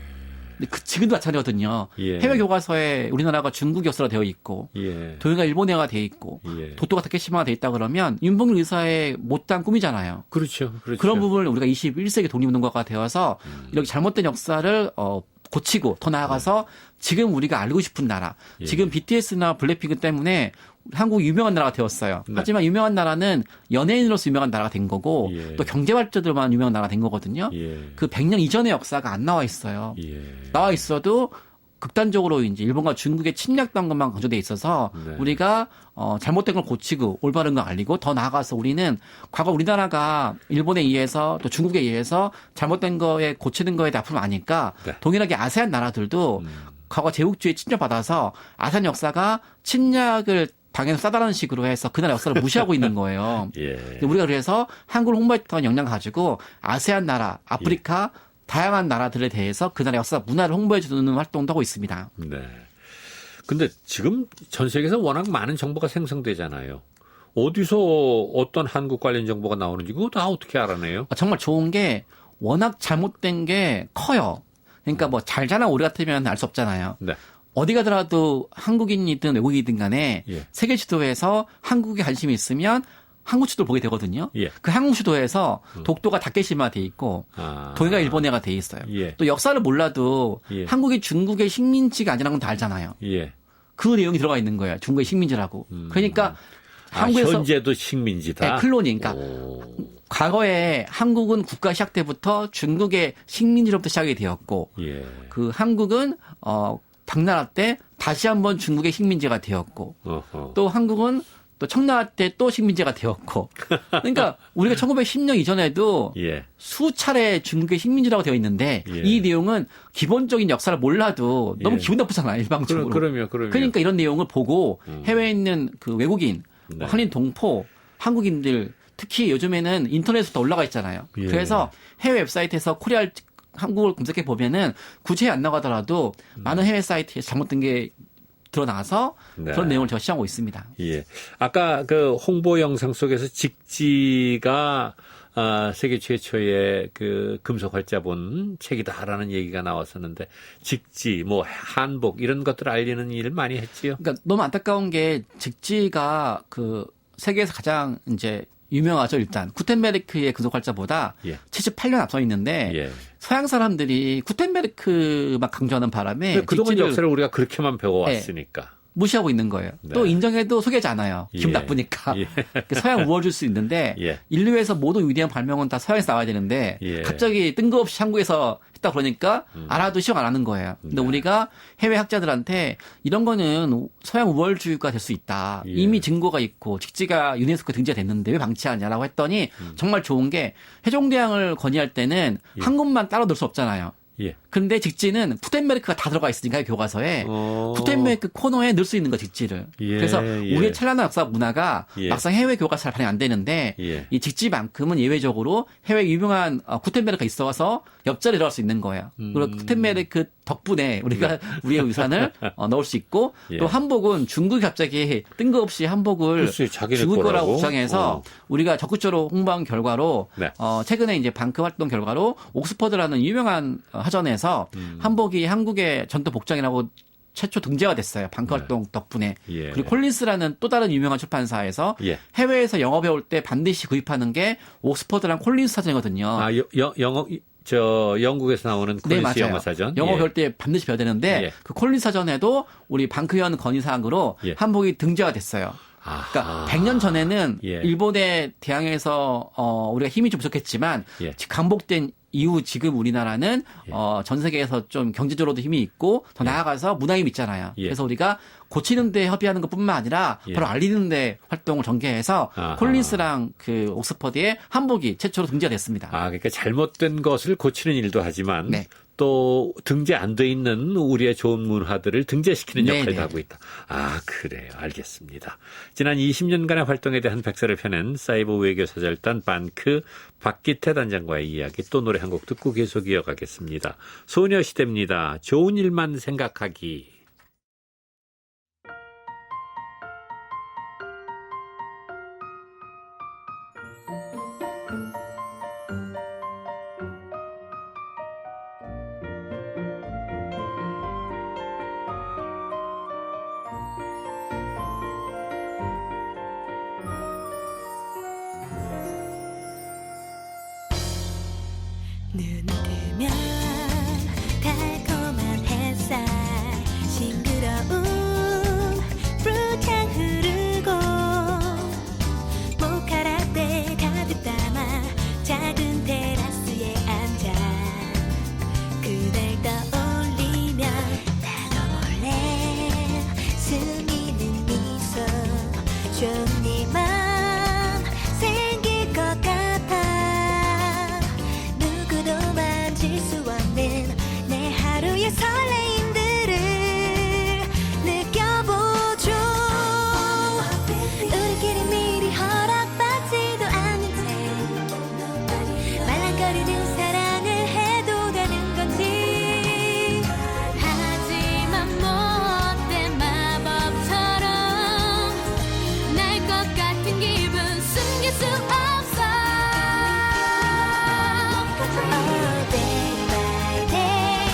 근데 지금도 마찬가지거든요. 예. 해외 교과서에 우리나라가 중국 역사로 되어 있고 예. 도요가 일본어가 되어 있고 예. 도토가 타케시마가 되어 있다 그러면 윤봉길 의사의 못다한 꿈이잖아요. 그렇죠. 그렇죠. 그런 부분을 우리가 21세기 독립운동가가 되어서 이렇게 잘못된 역사를 고치고 더 나아가서 지금 우리가 알고 싶은 나라, 예. 지금 BTS나 블랙핑크 때문에 한국이 유명한 나라가 되었어요. 네. 하지만 유명한 나라는 연예인으로서 유명한 나라가 된 거고 예. 또 경제발전으로만 유명한 나라가 된 거거든요. 예. 그 100년 이전의 역사가 안 나와 있어요. 예. 나와 있어도 극단적으로 이제 일본과 중국의 침략당 것만 강조돼 있어서 네. 우리가 잘못된 걸 고치고 올바른 걸 알리고 더 나아가서 우리는 과거 우리나라가 일본에 의해서 또 중국에 의해서 잘못된 거에 고치는 거에 대해 아픔을 아니까 네. 동일하게 아세안 나라들도 과거 제국주의 침략받아서 아세안 역사가 침략을 당연히 싸다라는 식으로 해서 그 나라 역사를 무시하고 있는 거예요. 예. 근데 우리가 그래서 한국을 홍보했던 역량 가지고 아세안 나라, 아프리카 다양한 나라들에 대해서 그 나라 역사 문화를 홍보해 주는 활동도 하고 있습니다. 네. 근데 지금 전 세계에서 워낙 많은 정보가 생성되잖아요. 어디서 어떤 한국 관련 정보가 나오는지 그거 다 어떻게 알아내요? 정말 좋은 게 워낙 잘못된 게 커요. 그러니까 뭐 잘 자나 오래 같으면 알 수 없잖아요. 네. 어디 가더라도 한국인이든 외국인이든 간에 예. 세계 지도에서 한국에 관심이 있으면 한국 지도를 보게 되거든요. 예. 그 한국 지도에서 독도가 다케시마가 돼 있고 아. 동해가 일본해가 돼 있어요. 예. 또 역사를 몰라도 예. 한국이 중국의 식민지가 아니라는 건 다 알잖아요. 예. 그 내용이 들어가 있는 거예요. 중국의 식민지라고. 그러니까 아, 한국에서 현재도 식민지다. 네, 클론이. 그러니까 오. 과거에 한국은 국가 시작 때부터 중국의 식민지로부터 시작이 되었고 예. 그 한국은 당나라 때 다시 한번 중국의 식민지가 되었고 어허. 또 한국은 또 청나라 때 또 식민지가 되었고 그러니까 우리가 1910년 이전에도 예. 수차례 중국의 식민지라고 되어 있는데 예. 이 내용은 기본적인 역사를 몰라도 너무 예. 기분 나쁘잖아요 일방적으로. 그럼요. 그러니까 이런 내용을 보고 해외에 있는 그 외국인, 네. 한인 동포, 한국인들 특히 요즘에는 인터넷에 다 올라가 있잖아요. 예. 그래서 해외 웹사이트에서 코리아 한국을 검색해 보면 굳이 안 나가더라도 많은 해외 사이트에서 잘못된 게 드러나서 네. 그런 내용을 제가 시작하고 있습니다. 예. 아까 그 홍보 영상 속에서 직지가 세계 최초의 그 금속 활자본 책이다라는 얘기가 나왔었는데 직지, 뭐 한복 이런 것들을 알리는 일을 많이 했지요. 그러니까 너무 안타까운 게 직지가 그 세계에서 가장 이제 유명하죠 일단 구텐베르크의 금속 활자보다 예. 78년 앞서 있는데 예. 서양 사람들이 구텐베르크만 강조하는 바람에 그동안 직지를 역사를 우리가 그렇게만 배워왔으니까. 무시하고 있는 거예요. 네. 또 인정해도 소개하지 않아요. 기분 예. 나쁘니까. 예. 서양 우월줄 수 있는데 예. 인류에서 모든 위대한 발명은 다 서양에서 나와야 되는데 예. 갑자기 뜬금없이 한국에서 했다 그러니까 알아도 시험 안 하는 거예요. 근데 네. 우리가 해외 학자들한테 이런 거는 서양 우월주의가 될 수 있다. 예. 이미 증거가 있고 직지가 유네스코 등재가 됐는데 왜 방치하냐라고 했더니 정말 좋은 게 세종대왕을 건의할 때는 예. 한국만 따로 넣을 수 없잖아요. 예. 근데 직지는 구텐베르크가 다 들어가 있으니까 교과서에 어. 구텐베르크 코너에 넣을 수 있는 거 직지를. 예, 그래서 예. 우리의 찬란한 역사 문화가 예. 막상 해외 교과서에 반영이 안 되는데 예. 이 직지만큼은 예외적으로 해외 유명한 구텐베르크가 있어서 옆자리에 들어갈 수 있는 거예요. 그리고 구텐베르크 덕분에 우리가 우리의 유산을 넣을 수 있고 예. 또 한복은 중국이 갑자기 뜬금없이 한복을 글쎄, 자기네 중국 거라고 거라고? 주장해서 우리가 적극적으로 홍보한 결과로 네. 최근에 이제 방크 활동 결과로 옥스퍼드라는 유명한 하전에서 한복이 한국의 전통 복장이라고 최초 등재가 됐어요. 방크 활동 덕분에. 예. 그리고 콜린스라는 또 다른 유명한 출판사에서 예. 해외에서 영어 배울 때 반드시 구입하는 게 옥스퍼드랑 콜린스 사전이거든요. 아, 영어 영국에서 나오는 네, 콜린스 맞아요. 영어 사전. 영어 예. 배울 때 반드시 배워야 되는데 예. 그 콜린스 사전에도 우리 방크위원 건의사항으로 예. 한복이 등재가 됐어요. 그러니까 100년 전에는 예. 일본에 대항해서 우리가 힘이 좀 부족했지만 예. 강복된 이후 지금 우리나라는 예. 전 세계에서 좀 경제적으로도 힘이 있고 더 나아가서 문화 힘이 있잖아요. 예. 그래서 우리가 고치는 데 협의하는 것뿐만 아니라 예. 바로 알리는 데 활동을 전개해서 아하. 콜린스랑 그 옥스퍼드의 한복이 최초로 등재가 됐습니다. 그러니까 잘못된 것을 고치는 일도 하지만 네. 또 등재 안 돼 있는 우리의 좋은 문화들을 등재시키는 네네. 역할도 하고 있다. 그래요. 알겠습니다. 지난 20년간의 활동에 대한 백서를 펴낸 사이버 외교사절단 반크 박기태 단장과의 이야기 또 노래 한 곡 듣고 계속 이어가겠습니다. 소녀시대입니다. 좋은 일만 생각하기. 눈 뜨면 달콤한 버리는 사랑을 해도 되는 건지 하지만 뭐 어때 마법처럼 날 것 같은 기분 숨길 수 없어 Day by day,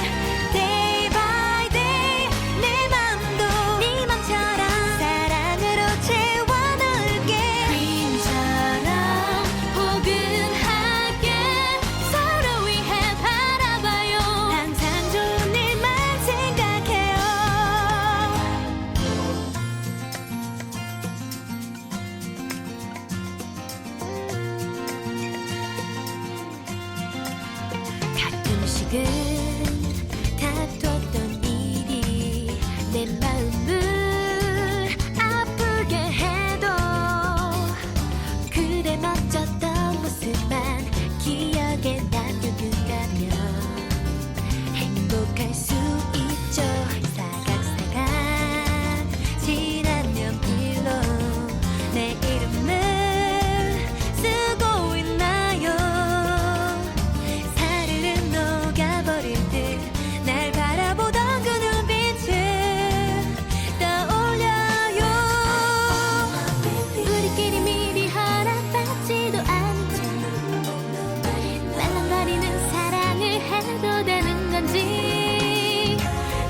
day by day 내 맘도 네 맘처럼 사랑으로 채워놓을게 dream처럼 포근하게 서로 위해 바라봐요 항상 좋은 일만 생각해요 가끔씩은 다퉜던 일이 내 마음을 아프게 해도 그대 멋졌던 모습만 기억에 남겨둔다면 행복할 수 있죠 사각사각 지나면 빌로 내 이름을 쓰고 있나요 사르르 녹아버릴 듯 날 바라보던 그 눈빛을 떠올려요 우리끼리 미리 허락받지도 않은 채 말랑거리는 사랑을 해도 되는 건지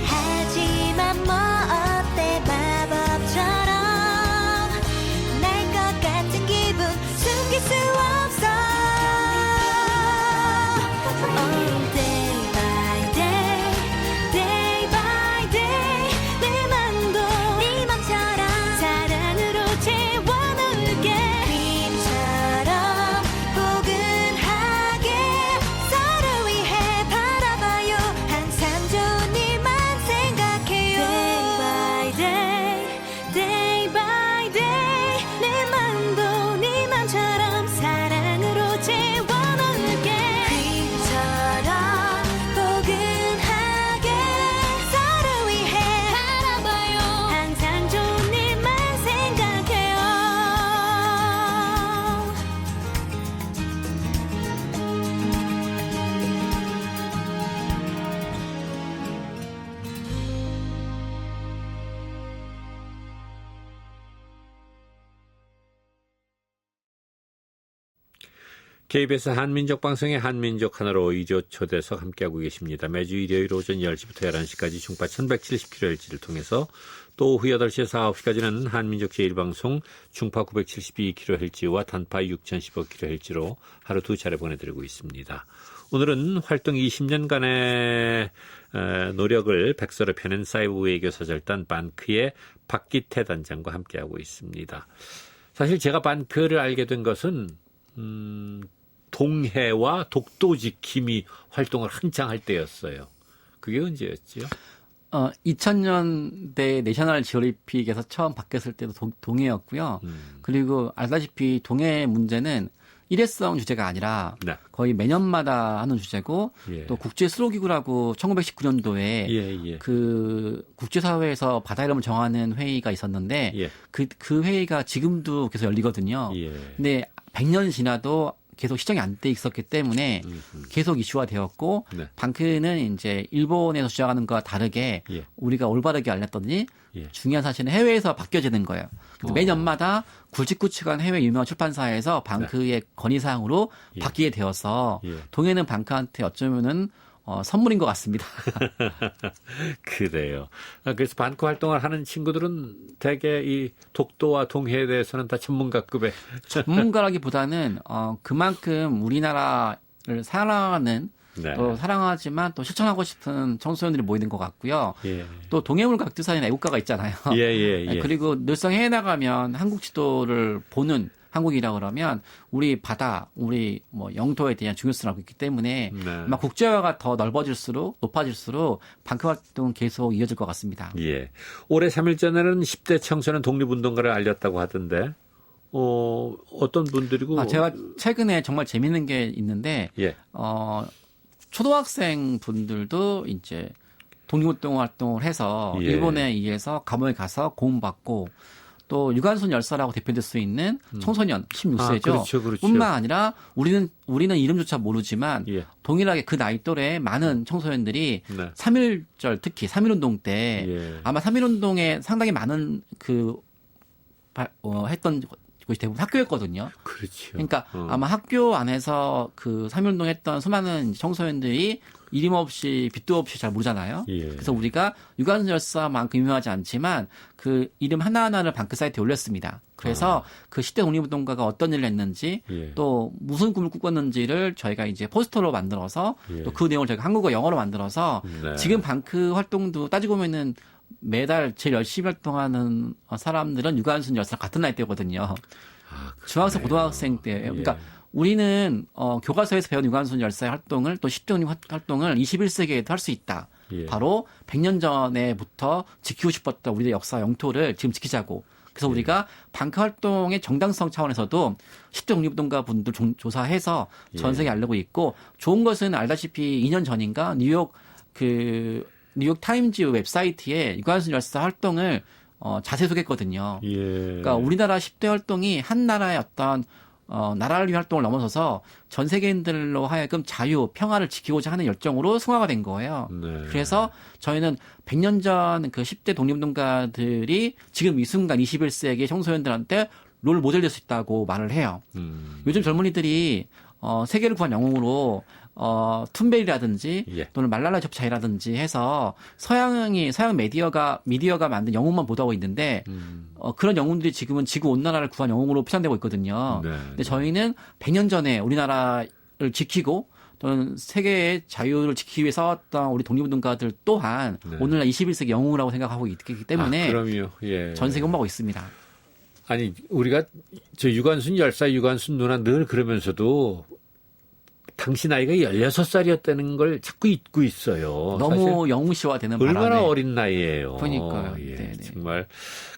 하지만 뭐 어때 마법처럼 날 것 같은 기분 숨길 수 없어 Oh, day by day, day by day 내 맘도 네 맘처럼 사랑으로 채워놓을게 dream처럼 포근하게 서로 위해 바라봐요 항상 좋은 일만 생각해요 Day by day, day by day 내 맘도 네 맘처럼 사랑으로 채워놓을게 dream처럼 포근하게 서로 위해 바라봐요 항상 좋은 일만 생각해요 KBS 한민족 방송의 한민족 하나로 2조 초대석 함께하고 계십니다. 매주 일요일 오전 10시부터 11시까지 중파 1170kHz를 통해서 또 오후 8시에서 9시까지는 한민족 제1방송 중파 972kHz와 단파 6015kHz로 하루 두 차례 보내드리고 있습니다. 오늘은 활동 20년간의 노력을 백서로 펴낸 사이버 외교 사절단 반크의 박기태 단장과 함께하고 있습니다. 사실 제가 반크를 알게 된 것은 동해와 독도 지킴이 활동을 한창 할 때였어요. 그게 언제였지요? 2000년대 내셔널 지오리픽에서 처음 바뀌었을 때도 동해였고요. 그리고 알다시피 동해 문제는 일회성 주제가 아니라 네. 거의 매년마다 하는 주제고 예. 또 국제 수로기구라고 1919년도에 그 국제사회에서 바다 이름을 정하는 회의가 있었는데 예. 그 회의가 지금도 계속 열리거든요. 예. 근데 100년이 지나도 계속 시정이 안 돼 있었기 때문에 계속 이슈화 되었고 네. 방크는 이제 일본에서 주장하는 것과 다르게 예. 우리가 올바르게 알렸더니 예. 중요한 사실은 해외에서 바뀌어지는 거예요. 그래서 매년마다 굵직굵직한 해외 유명한 출판사에서 방크의 건의사항으로 예. 바뀌게 되어서 예. 동해는 방크한테 어쩌면은 선물인 것 같습니다. 그래요. 그래서 반크 활동을 하는 친구들은 대개 이 독도와 동해에 대해서는 다 전문가급의 전문가라기보다는 그만큼 우리나라를 사랑하는 네. 또 사랑하지만 또 실천하고 싶은 청소년들이 모이는 것 같고요. 예. 또 동해물 각두산이나 애국가가 있잖아요. 예. 그리고 늘상 해외 나가면 한국 지도를 보는 한국이라 그러면 우리 바다, 우리 뭐 영토에 대한 중요성을 알고 있기 때문에 네. 아마 국제화가 더 넓어질수록 높아질수록 방크 활동 계속 이어질 것 같습니다. 예. 올해 3일 전에는 10대 청소년 독립운동가를 알렸다고 하던데 어떤 분들이고 제가 최근에 정말 재밌는 게 있는데 예. 초등학생 분들도 이제 독립운동 활동을 해서 예. 일본에 의해서 감옥에 가서 고문받고 또 유관순 열사라고 대표될 수 있는 청소년 16세죠. 그렇죠, 그렇죠. 뿐만 아니라 우리는 이름조차 모르지만 예. 동일하게 그 나이 또래 많은 청소년들이 네. 3.1절 특히 3.1운동 때 예. 아마 3.1운동에 상당히 많은 했던 곳이 대부분 학교였거든요. 그렇죠. 그러니까 아마 학교 안에서 그 3.1운동 했던 수많은 청소년들이 이름 없이 빛도 없이 잘 모르잖아요. 예. 그래서 우리가 유관순 열사만큼 유명하지 않지만 그 이름 하나하나를 방크 사이트에 올렸습니다. 그래서 그 10대 독립운동가가 어떤 일을 했는지 예. 또 무슨 꿈을 꾸었는지를 저희가 이제 포스터로 만들어서 예. 또 그 내용을 저희가 한국어 영어로 만들어서 네. 지금 방크 활동도 따지고 보면은 매달 제일 열심히 활동하는 사람들은 유관순 열사랑 같은 나이대거든요. 중학생, 고등학생 때예요. 그러니까 우리는 교과서에서 배운 유관순 열사의 활동을 또 10대 독립 활동을 21세기에도 할 수 있다. 예. 바로 100년 전에부터 지키고 싶었던 우리의 역사 영토를 지금 지키자고. 그래서 우리가 방크 활동의 정당성 차원에서도 10대 독립운동가 분들 조사해서 전 세계에 알리고 있고 좋은 것은 알다시피 2년 전인가 뉴욕 타임즈 웹사이트에 유관순 열사 활동을 자세히 소개했거든요. 예. 그러니까 우리나라 10대 활동이 한 나라의 어떤 나라를 위한 활동을 넘어서서 전 세계인들로 하여금 자유, 평화를 지키고자 하는 열정으로 승화가 된 거예요. 네. 그래서 저희는 100년 전 그 10대 독립운동가들이 지금 이 순간 21세기 청소년들한테 롤 모델 될 수 있다고 말을 해요. 요즘 젊은이들이 세계를 구한 영웅으로 툰베리라든지 예. 또는 말랄라 접차이라든지 해서 서양 미디어가 만든 영웅만 보도하고 있는데 그런 영웅들이 지금은 지구 온난화를 구한 영웅으로 표현되고 있거든요. 네. 근데 저희는 100년 전에 우리나라를 지키고 또는 세계의 자유를 지키기 위해 싸웠던 우리 독립운동가들 또한 네. 오늘날 21세기 영웅이라고 생각하고 있기 때문에 그럼요. 예. 전 세계 홍보하고 있습니다. 아니 우리가 저 유관순 열사, 유관순 누나 늘 그러면서도 당시 나이가 16살이었다는 걸 자꾸 잊고 있어요. 너무 영웅시화되는 얼마나 바람에. 어린 나이예요. 그러니까요. 예, 네네. 정말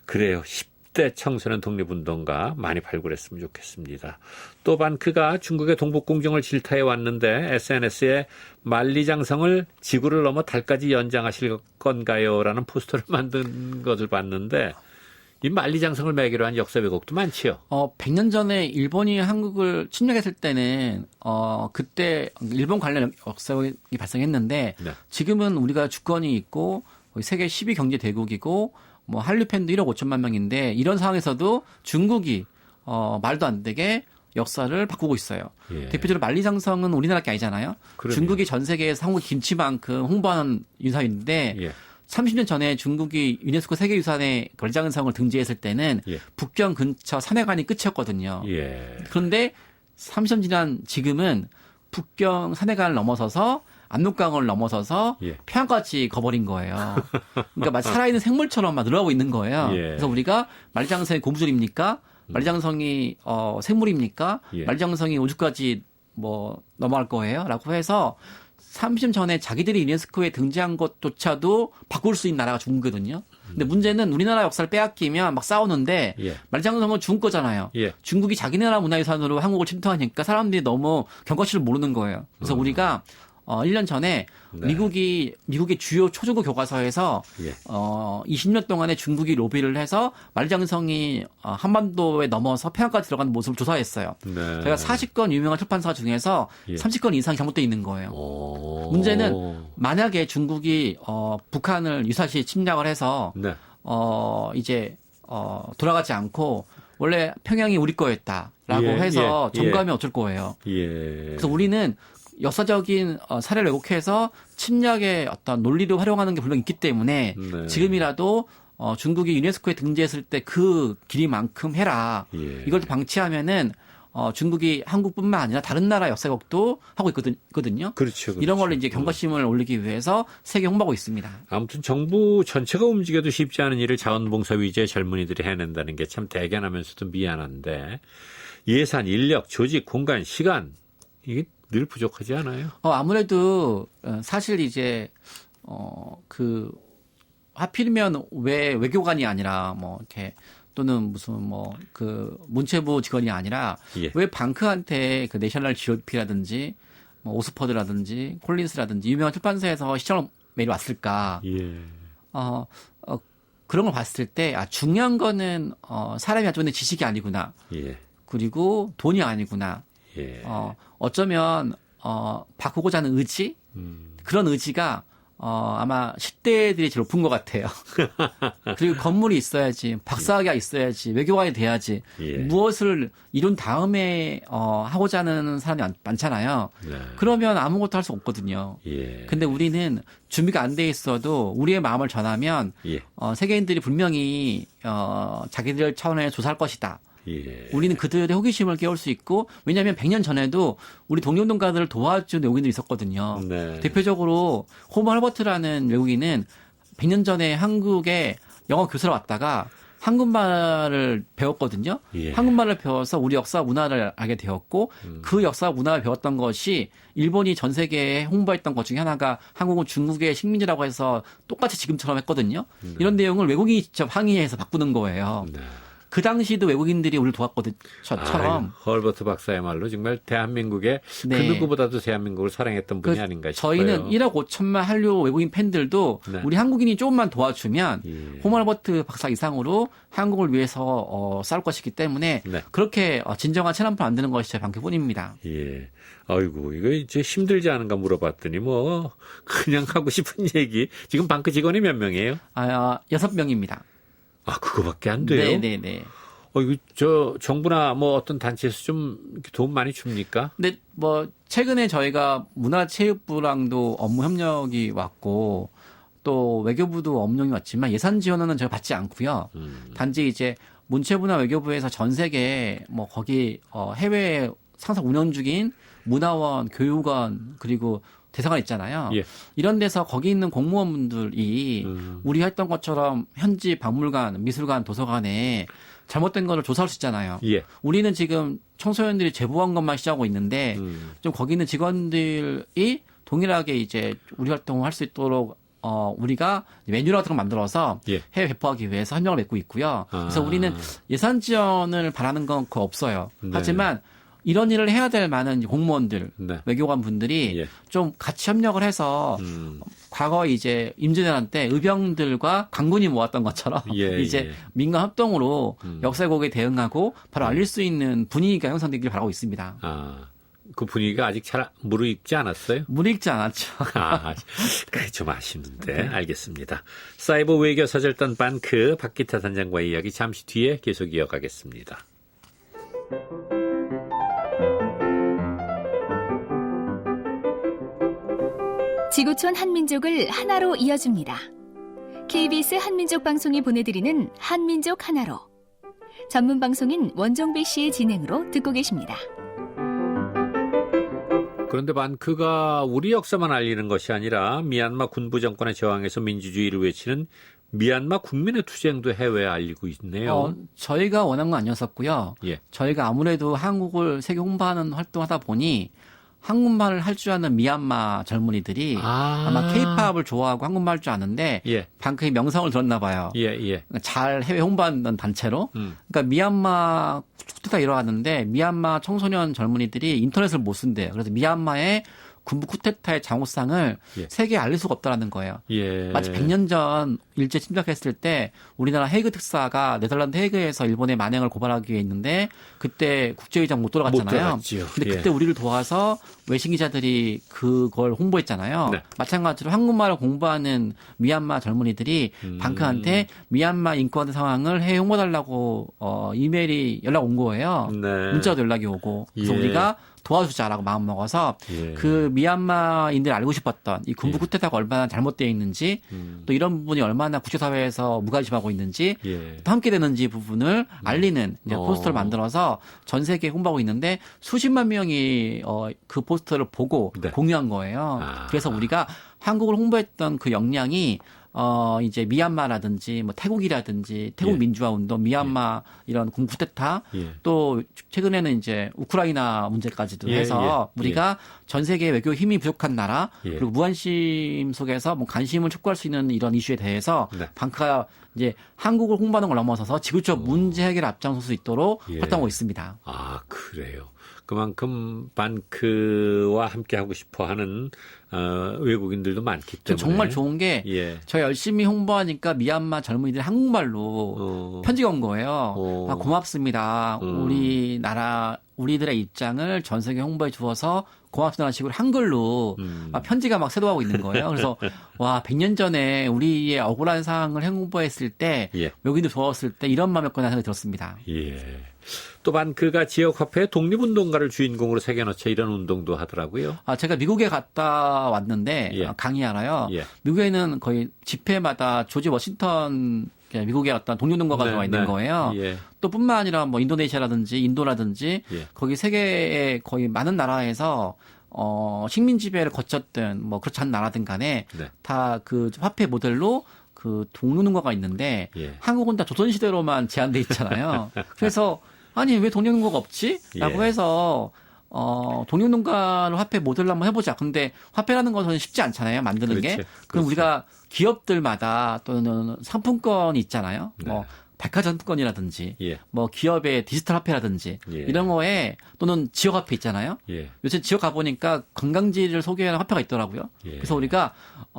그래요. 10대 청소년 독립운동가 많이 발굴했으면 좋겠습니다. 또 반크가 중국의 동북공정을 질타해 왔는데 SNS에 만리장성을 지구를 넘어 달까지 연장하실 건가요? 라는 포스터를 만든 것을 봤는데 이 만리장성을 매개로 한 역사 왜곡도 많지요. 100년 전에 일본이 한국을 침략했을 때는 그때 일본 관련 역사가 발생했는데 네. 지금은 우리가 주권이 있고 거의 세계 10위 경제 대국이고 뭐 한류 팬도 1억 5천만 명인데 이런 상황에서도 중국이 말도 안 되게 역사를 바꾸고 있어요. 예. 대표적으로 만리장성은 우리나라 게 아니잖아요. 그러네요. 중국이 전 세계에서 한국 김치만큼 홍보하는 유산인데 예. 30년 전에 중국이 유네스코 세계유산에 만리장성을 등재했을 때는 예. 북경 근처 산해관이 끝이었거든요. 예. 그런데 30년 지난 지금은 북경 산해관을 넘어서서 압록강을 넘어서서 예. 평양까지 가버린 거예요. 그러니까 막 살아있는 생물처럼 막 늘어나고 있는 거예요. 예. 그래서 우리가 만리장성이 고무줄입니까? 만리장성이 생물입니까? 예. 만리장성이 우주까지 뭐 넘어갈 거예요? 라고 해서 30년 전에 자기들이 유네스코에 등재한 것조차도 바꿀 수 있는 나라가 중국이거든요. 근데 문제는 우리나라 역사를 빼앗기면 막 싸우는데 예. 만리장성은 중국 거잖아요. 예. 중국이 자기 나라 문화유산으로 한국을 침투하니까 사람들이 너무 경과치를 모르는 거예요. 그래서 우리가 1년 전에 네. 미국의 주요 초중고 교과서에서 예. 20년 동안에 중국이 로비를 해서 만리장성이 한반도에 넘어서 평양까지 들어가는 모습을 조사했어요. 네. 제가 40건 유명한 출판사 중에서 예. 30건 이상이 잘못되어 있는 거예요. 오. 문제는 만약에 중국이 북한을 유사시 침략을 해서 네. 이제 돌아가지 않고 원래 평양이 우리 거였다라고 예, 해서 예, 점거하면 어쩔 거예요. 예. 그래서 우리는 역사적인 사례를 왜곡해서 침략의 어떤 논리를 활용하는 게 물론 있기 때문에 네. 지금이라도 중국이 유네스코에 등재했을 때 그 길이만큼 해라. 예. 이걸 중국이 한국뿐만 아니라 다른 나라 역사 왜곡도 하고 있거든요. 그렇죠. 이런 걸로 이제 경각심을 올리기 위해서 세계 홍보하고 있습니다. 아무튼 정부 전체가 움직여도 쉽지 않은 일을 자원봉사 위주의 젊은이들이 해낸다는 게 참 대견하면서도 미안한데 예산, 인력, 조직, 공간, 시간 이게 늘 부족하지 않아요? 아무래도 사실 이제 하필이면 왜 외교관이 아니라 뭐 이렇게 또는 무슨 문체부 직원이 아니라 예. 왜 방크한테 그 내셔널 지오피라든지 뭐 오스퍼드라든지 콜린스라든지 유명한 출판사에서 시청 메일이 왔을까? 예. 그런 걸 봤을 때 중요한 거는 사람이 가지고 있는 지식이 아니구나. 예. 그리고 돈이 아니구나. 예. 어쩌면 바꾸고자 하는 의지 그런 의지가 아마 10대들이 제일 높은 것 같아요. 그리고 건물이 있어야지, 박사학위가 있어야지, 외교관이 돼야지, 예. 무엇을 이룬 다음에 하고자 하는 사람이 많잖아요. 네. 그러면 아무것도 할 수 없거든요. 예. 근데 우리는 준비가 안 돼 있어도 우리의 마음을 전하면 예. 세계인들이 분명히 자기들 차원의 조사할 것이다. 예. 우리는 그들의 호기심을 깨울 수 있고, 왜냐하면 100년 전에도 우리 동료동가들을 도와준 외국인들이 있었거든요. 네. 대표적으로 호머 할버트라는 외국인은 100년 전에 한국에 영어 교수로 왔다가 한국말을 배웠거든요. 예. 한국말을 배워서 우리 역사 문화를 알게 되었고 그 역사 문화를 배웠던 것이 일본이 전 세계에 홍보했던 것 중에 하나가 한국은 중국의 식민지라고 해서 똑같이 지금처럼 했거든요. 이런 내용을 외국인이 직접 항의해서 바꾸는 거예요. 네. 그 당시도 외국인들이 우리를 도왔거든, 처럼. 헐버트 박사의 말로 정말 대한민국의 네. 그 누구보다도 대한민국을 사랑했던 분이 아닌가 싶어요. 저희는 1억 5천만 한류 외국인 팬들도 네. 우리 한국인이 조금만 도와주면 예. 호머버트 박사 이상으로 한국을 위해서 싸울 것이기 때문에 네. 그렇게 진정한 체납을 만드는 것이 제 방법뿐입니다. 예. 아이고, 이거 이제 힘들지 않은가 물어봤더니 뭐, 그냥 하고 싶은 얘기. 지금 방크 직원이 몇 명이에요? 6명입니다. 아, 그거밖에 안 돼요? 네네네. 이거 정부나 뭐 어떤 단체에서 좀 이렇게 도움 많이 줍니까? 근데 뭐 최근에 저희가 문화체육부랑도 업무 협력이 왔고 또 외교부도 업무협력이 왔지만 예산 지원은 저희가 받지 않고요. 단지 이제 문체부나 외교부에서 전 세계 뭐 거기 해외에 상상 운영 중인 문화원, 교육원 그리고 대사관 있잖아요. 예. 이런 데서 거기 있는 공무원분들이 우리 했던 것처럼 현지 박물관, 미술관, 도서관에 잘못된 거를 조사할 수 있잖아요. 예. 우리는 지금 청소년들이 제보한 것만 시작하고 있는데 좀 거기 있는 직원들이 동일하게 이제 우리 활동을 할 수 있도록 우리가 메뉴 같은 걸 만들어서 예. 해외 배포하기 위해서 협력을 맺고 있고요. 그래서 우리는 예산 지원을 바라는 건 거의 없어요. 네. 하지만 이런 일을 해야 될 많은 공무원들, 네. 외교관 분들이 예. 좀 같이 협력을 해서 과거 이제 임진왜란 때 의병들과 강군이 모았던 것처럼 예, 이제 예. 민간 합동으로 역사 왜곡에 대응하고 바로 알릴 수 있는 분위기가 형성되길 바라고 있습니다. 아, 그 분위기가 아직 잘 무르익지 않았어요? 무르익지 않았죠. 아, 그게 좀 아쉽는데. 알겠습니다. 사이버 외교 사절단 방크 박기타 단장과의 이야기 잠시 뒤에 계속 이어가겠습니다. 지구촌 한민족을 하나로 이어줍니다. KBS 한민족 방송이 보내드리는 한민족 하나로. 전문 방송인 원종배 씨의 진행으로 듣고 계십니다. 그런데 방크가 우리 역사만 알리는 것이 아니라 미얀마 군부 정권의 저항에서 민주주의를 외치는 미얀마 국민의 투쟁도 해외에 알리고 있네요. 저희가 원한 건 아니었었고요. 예. 저희가 아무래도 한국을 세계 홍보하는 활동하다 보니 한국말을 할 줄 아는 미얀마 젊은이들이 아마 케이팝을 좋아하고 한국말 할 줄 아는데 예. 방크의 명성을 들었나 봐요. 예. 잘 해외 홍보하는 단체로. 그러니까 미얀마 쿠데타 일어났는데 미얀마 청소년 젊은이들이 인터넷을 못 쓴대요. 그래서 미얀마의 군부 쿠데타의 장후상을 예. 세계에 알릴 수가 없다라는 거예요. 예. 마치 100년 전 일제 침략했을 때 우리나라 헤이그 특사가 네덜란드 헤이그에서 일본의 만행을 고발하기 위해 있는데 그때 국제의장 못 돌아갔잖아요. 못 돌아갔지요. 근데 예. 그때 우리를 도와서 외신 기자들이 그걸 홍보했잖아요. 네. 마찬가지로 한국말을 공부하는 미얀마 젊은이들이 방크한테 미얀마 인권 상황을 해외 홍보달라고 이메일이 연락 온 거예요. 네. 문자도 연락이 오고 그래서 예. 우리가 도와주자라고 마음 먹어서 예. 그 미얀마인들이 알고 싶었던 이 군부 쿠데타가 얼마나 잘못되어 있는지 또 이런 부분이 얼마나 국제사회에서 무관심하고 있는지 예. 또 함께 되는지 부분을 알리는 이제 포스터를 만들어서 전 세계에 홍보하고 있는데 수십만 명이 그 포스터를 보고 네. 공유한 거예요. 그래서 우리가 한국을 홍보했던 그 역량이 이제 미얀마라든지 뭐 태국이라든지 태국 예. 민주화 운동, 미얀마 이런 군부 쿠데타 예. 또 최근에는 이제 우크라이나 문제까지도 예, 해서 예, 우리가 전 세계 외교 힘이 부족한 나라 예. 그리고 무관심 속에서 뭐 관심을 촉구할 수 있는 이런 이슈에 대해서 네. 방크가 이제 한국을 홍보하는 걸 넘어서서 지구적 문제 해결 앞장설 수 있도록 예. 활동하고 있습니다. 아, 그래요. 그만큼 반크와 함께 하고 싶어 하는 외국인들도 많기 때문에. 정말 좋은 게 예. 저 열심히 홍보하니까 미얀마 젊은이들이 한국말로 편지가 온 거예요. 아, 고맙습니다. 우리들의 입장을 전 세계에 홍보해 주어서 고맙다는 식으로 한글로 편지가 막 쇄도하고 있는 거예요. 그래서 와 100년 전에 우리의 억울한 상황을 홍보했을 때 예. 외국인들 도왔을 때 이런 마음이었구나 생각이 들었습니다. 예. 또 반크가 지역화폐 독립운동가를 주인공으로 새겨넣자 이런 운동도 하더라고요. 아, 제가 미국에 갔다 왔는데 예. 강의하러요. 예. 미국에는 거의 집회마다 조지 워싱턴 미국의 어떤 독립운동가가 들어와 있는 거예요. 예. 또 뿐만 아니라 뭐 인도네시아라든지 인도라든지 예. 거기 세계의 거의 많은 나라에서 식민 지배를 거쳤든 뭐 그렇지 않은 나라든 간에 네. 다 그 화폐 모델로 그 독립운동가가 있는데 예. 한국은 다 조선시대로만 제한돼 있잖아요. 그래서 아니 왜 독립운동가가 없지? 라고 예. 해서 독립운동가를 화폐 모델로 한번 해보자. 근데 화폐라는 것은 쉽지 않잖아요. 만드는 그렇죠. 게. 그럼 우리가 기업들마다 또는 상품권이 있잖아요. 네. 뭐 백화점권이라든지 예. 뭐 기업의 디지털 화폐라든지 예. 이런 거에 또는 지역 화폐 있잖아요. 예. 요새 지역 가보니까 관광지를 소개하는 화폐가 있더라고요. 예. 그래서 우리가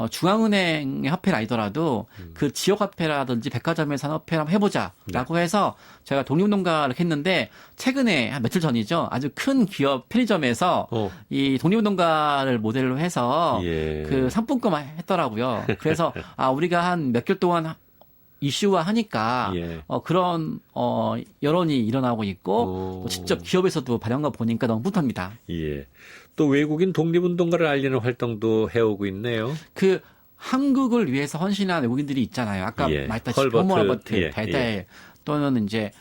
중앙은행의 화폐는 아니더라도 그 지역 화폐라든지 백화점에 사는 화폐를 한번 해보자라고 해서 제가 독립운동가를 했는데 최근에 한 며칠 전이죠. 아주 큰 기업 편의점에서 이 독립운동가를 모델로 해서 예. 그 상품권만 했더라고요. 그래서 우리가 한 몇 개월 동안 이슈화 하니까 예. 그런 여론이 일어나고 있고 또 직접 기업에서도 발현한 거 보니까 너무 뿌듯합니다. 예. 또 외국인 독립운동가를 알리는 활동도 해오고 있네요. 그 한국을 위해서 헌신한 외국인들이 있잖아요. 아까 예. 말했다시피 헐버트, 홈월버트, 예. 베델 예. 또는 이제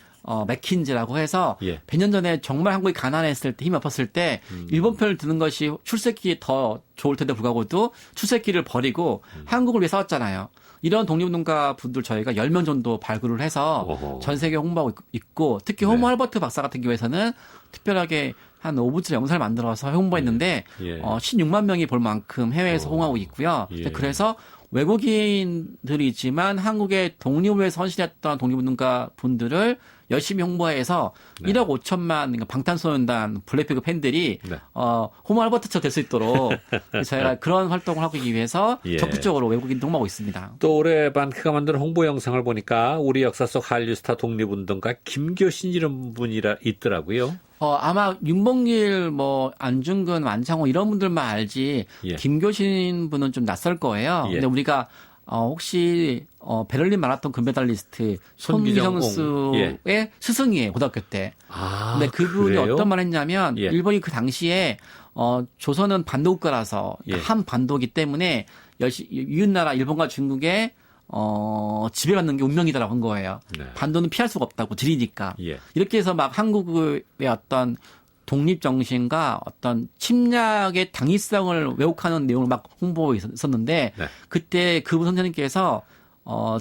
맥킨즈라고 해서 예. 100년 전에 정말 한국이 가난했을 때 힘이 아팠을 때 일본 편을 드는 것이 출세기 더 좋을 텐데 불구하고도 출세기를 버리고 한국을 위해 싸웠잖아요. 이런 독립운동가 분들 저희가 10명 정도 발굴을 해서 어허. 전 세계에 홍보하고 있고 특히 네. 홈월버트 박사 같은 경우에는 특별하게 한 5분짜리 영상을 만들어서 홍보했는데 예. 16만 명이 볼 만큼 해외에서 홍보하고 있고요. 예. 그래서 외국인들이지만 한국의 독립을 위해서 헌신했던 독립운동가 분들을 열심히 홍보해서 네. 1억 5천만 그러니까 방탄소년단 블랙핑크 팬들이 네. 호모 알버트처럼 될 수 있도록 저희가 그런 활동을 하기 위해서 예. 적극적으로 외국인도 홍보하고 있습니다. 또 올해 반크가 만든 홍보 영상을 보니까 우리 역사 속 한류 스타 독립운동가 김교신 이런 분이 있더라고요. 아마 윤봉길, 안중근, 완창호 이런 분들만 알지 예. 김교신 분은 좀 낯설 거예요. 예. 근데 우리가 혹시 베를린 마라톤 금메달리스트 손기정 손기정수의 예. 스승이에요 고등학교 때. 아, 근데 그분이 그래요? 어떤 말을 했냐면 예. 일본이 그 당시에 조선은 반도국가라서 예. 한 반도기 때문에 이웃나라 일본과 중국에 지배받는 게 운명이다라고 한 거예요. 네. 반도는 피할 수가 없다고 지리니까. 예. 이렇게 해서 막 한국의 어떤 독립정신과 어떤 침략의 당위성을 왜곡하는 내용을 막 홍보하고 있었는데 네. 그때 그분 선생님께서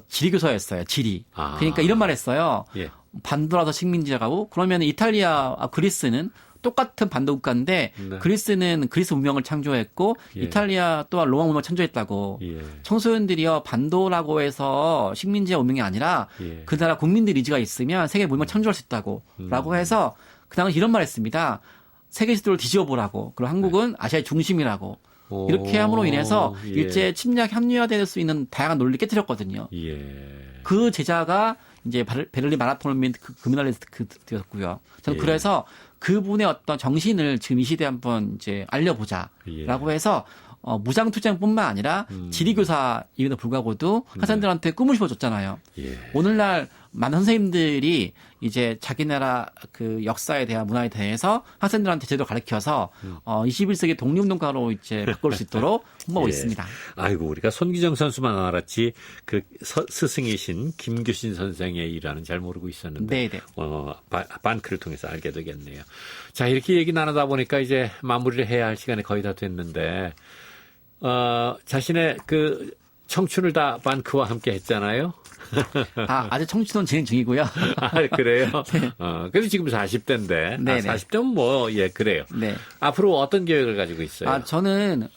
지리교사였어요. 지리. 아. 그러니까 이런 말 했어요. 예. 반도라서 식민지라고 그러면 이탈리아와 그리스는 똑같은 반도 국가인데 네. 그리스는 그리스 문명을 창조했고 예. 이탈리아 또한 로마 문명을 창조했다고. 예. 청소년들이요 반도라고 해서 식민지의 운명이 아니라 예. 그 나라 국민들 의지가 있으면 세계 문명을 창조할 수 있다고. 라고 해서 그 당시 이런 말 했습니다. 세계 지도를 뒤집어 보라고. 그리고 한국은 아시아의 중심이라고. 오. 이렇게 함으로 인해서 예. 일제 침략 합리화될 수 있는 다양한 논리를 깨뜨렸거든요. 예. 그 제자가 이제 베를린 마라톤 및 금메달리스트였고요. 저는 예. 그래서 그분의 어떤 정신을 지금 이 시대에 한번 이제 알려보자라고 예. 해서 무장투쟁뿐만 아니라 지리교사임에도 불구하고도 학생들한테 꿈을 심어줬잖아요. 예. 오늘날 많은 선생님들이 이제 자기 나라 그 역사에 대한 문화에 대해서 학생들한테 제대로 가르쳐서 21세기 독립운동가로 이제 바꿀 수 있도록 홍보하고 예. 있습니다. 아이고 우리가 손기정 선수만 알았지 그 스승이신 김교신 선생의 일화는 잘 모르고 있었는데 네네. 반크를 통해서 알게 되겠네요. 자 이렇게 얘기 나누다 보니까 이제 마무리를 해야 할 시간이 거의 다 됐는데 자신의 그 청춘을 다 반크와 함께 했잖아요. 아직 청춘은 진행 중이고요. 아, 그래요? 네. 그래도 지금 40대인데. 네네. 40대면 그래요. 네. 앞으로 어떤 계획을 가지고 있어요? 저는,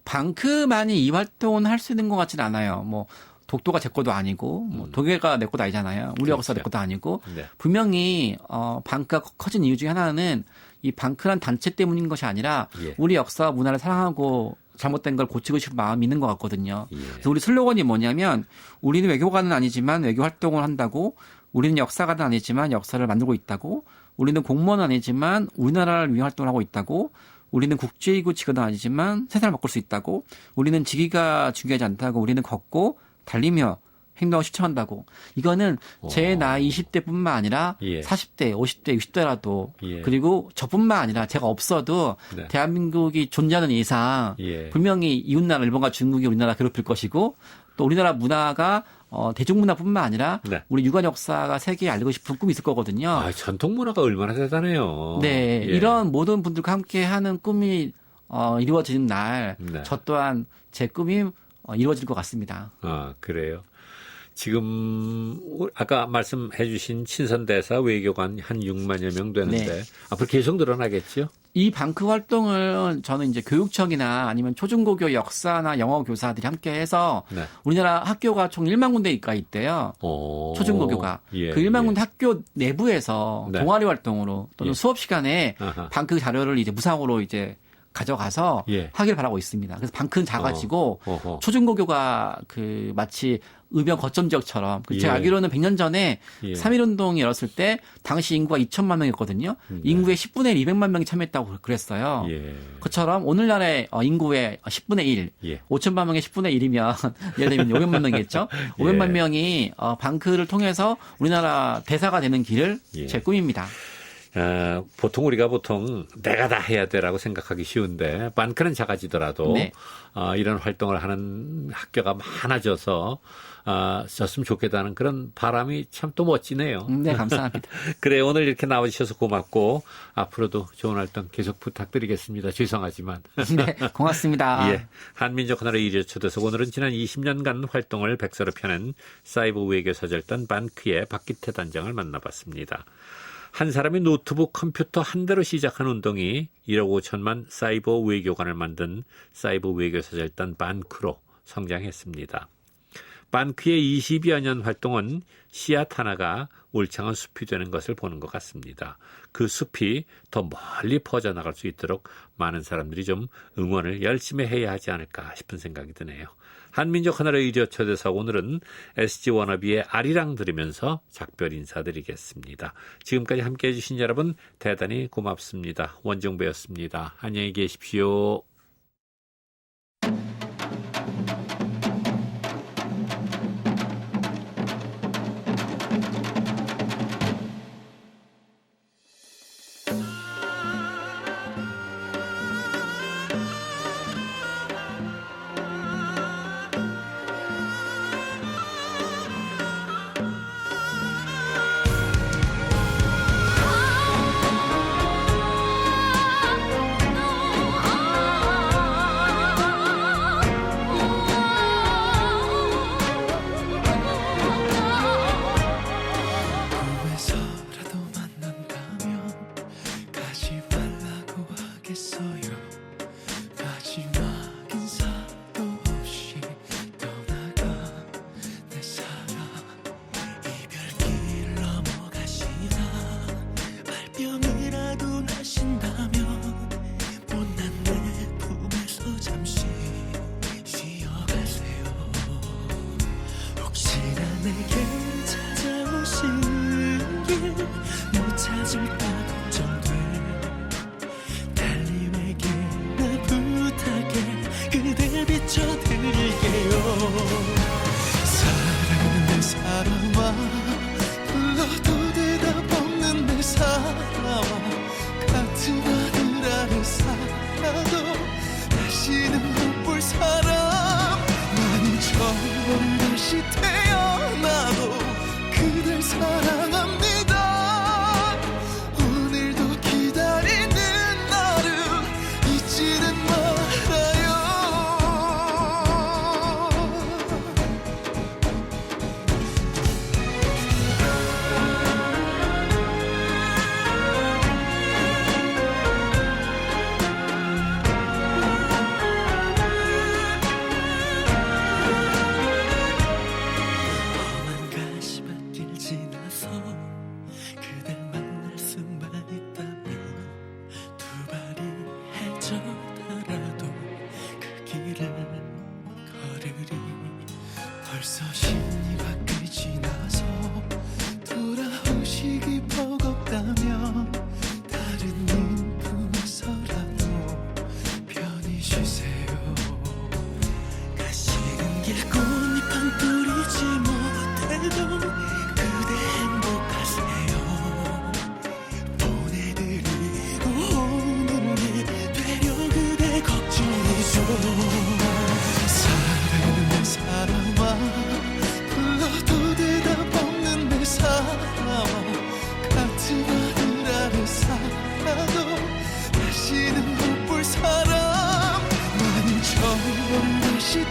방크만이 이 활동은 할 수 있는 것 같지는 않아요. 독도가 제 것도 아니고 뭐 독일가 내 것도 아니잖아요. 우리 역사 내 것도 아니고 네. 분명히 방크가 커진 이유 중에 하나는 이 방크란 단체 때문인 것이 아니라 예. 우리 역사와 문화를 사랑하고 잘못된 걸 고치고 싶은 마음이 있는 것 같거든요. 예. 그래서 우리 슬로건이 뭐냐면 우리는 외교관은 아니지만 외교 활동을 한다고, 우리는 역사가는 아니지만 역사를 만들고 있다고, 우리는 공무원은 아니지만 우리나라를 위해 활동을 하고 있다고, 우리는 국제기구 직원은 아니지만 세상을 바꿀 수 있다고, 우리는 직위가 중요하지 않다고, 우리는 걷고 달리며 행동을 실천한다고. 이거는 제 나이 20대뿐만 아니라 예. 40대, 50대, 60대라도 예. 그리고 저뿐만 아니라 제가 없어도 네. 대한민국이 존재하는 이상 예. 분명히 이웃나라 일본과 중국이 우리나라 괴롭힐 것이고 또 우리나라 문화가 대중문화뿐만 아니라 네. 우리 유관 역사가 세계에 알리고 싶은 꿈이 있을 거거든요. 아, 전통 문화가 얼마나 대단해요. 네, 예. 이런 모든 분들과 함께 하는 꿈이 이루어지는 날, 네. 저 또한 제 꿈이 이루어질 것 같습니다. 아, 그래요. 지금 아까 말씀해 주신 친선대사 외교관 한 6만여 명 되는데 네. 앞으로 계속 늘어나겠죠? 이 방크 활동을 저는 이제 교육청이나 아니면 초중고교 역사나 영어 교사들이 함께 해서 네. 우리나라 학교가 총 1만 군데가 있대요. 오. 초중고교가. 예, 그 1만 예. 군데 학교 내부에서 네. 동아리 활동으로 또는 예. 수업 시간에 아하. 방크 자료를 이제 무상으로 이제 가져가서 예. 하기를 바라고 있습니다. 그래서 방크는 작아지고 어허. 초중고교가 그 마치 의병 거점 지역처럼 제가 예. 알기로는 100년 전에 예. 3.1운동이 열었을 때 당시 인구가 2천만 명이었거든요. 네. 인구의 10분의 1, 200만 명이 참여했다고 그랬어요. 예. 그처럼 오늘날의 인구의 10분의 1, 예. 5천만 명의 10분의 1이면 예를 들면 500만 명이겠죠. 500만 명이 방크를 통해서 우리나라 대사가 되는 길을 예. 제 꿈입니다. 보통 우리가 내가 다 해야 돼라고 생각하기 쉬운데 방크는 작아지더라도 네. 이런 활동을 하는 학교가 많아져서 졌으면 좋겠다는 그런 바람이 참 또 멋지네요. 네, 감사합니다. 그래 오늘 이렇게 나와주셔서 고맙고 앞으로도 좋은 활동 계속 부탁드리겠습니다. 죄송하지만. 네, 고맙습니다. 예, 한민족 하나로 이르 초대석 오늘은 지난 20년간 활동을 백서로 펴낸 사이버 외교 사절단 방크의 박기태 단장을 만나봤습니다. 한 사람이 노트북 컴퓨터 한 대로 시작한 운동이 1억 5천만 사이버 외교관을 만든 사이버 외교사절단 방크로 성장했습니다. 방크의 20여 년 활동은 씨앗 하나가 울창한 숲이 되는 것을 보는 것 같습니다. 그 숲이 더 멀리 퍼져나갈 수 있도록 많은 사람들이 좀 응원을 열심히 해야 하지 않을까 싶은 생각이 드네요. 한민족 하나로 이르 초대석 오늘은 SG 워너비의 아리랑 들으면서 작별 인사드리겠습니다. 지금까지 함께해 주신 여러분 대단히 고맙습니다. 원종배였습니다. 안녕히 계십시오. 길을 걸으리 벌써 심리가 꽤 지나서 돌아오시기 버겁다면 다른 님 품에서라도 편히 쉬세요. 가시는 길 꽃잎 한 뿌리지 못해도 그대 행복하세요. 보내드리고 오는 길 되려 그대 걱정이죠. 사랑하는 사람아 불러도 대답 없는 내 사람아 같은 하늘 아래 살아도 다시는 못 볼 사람 나는 처음 다시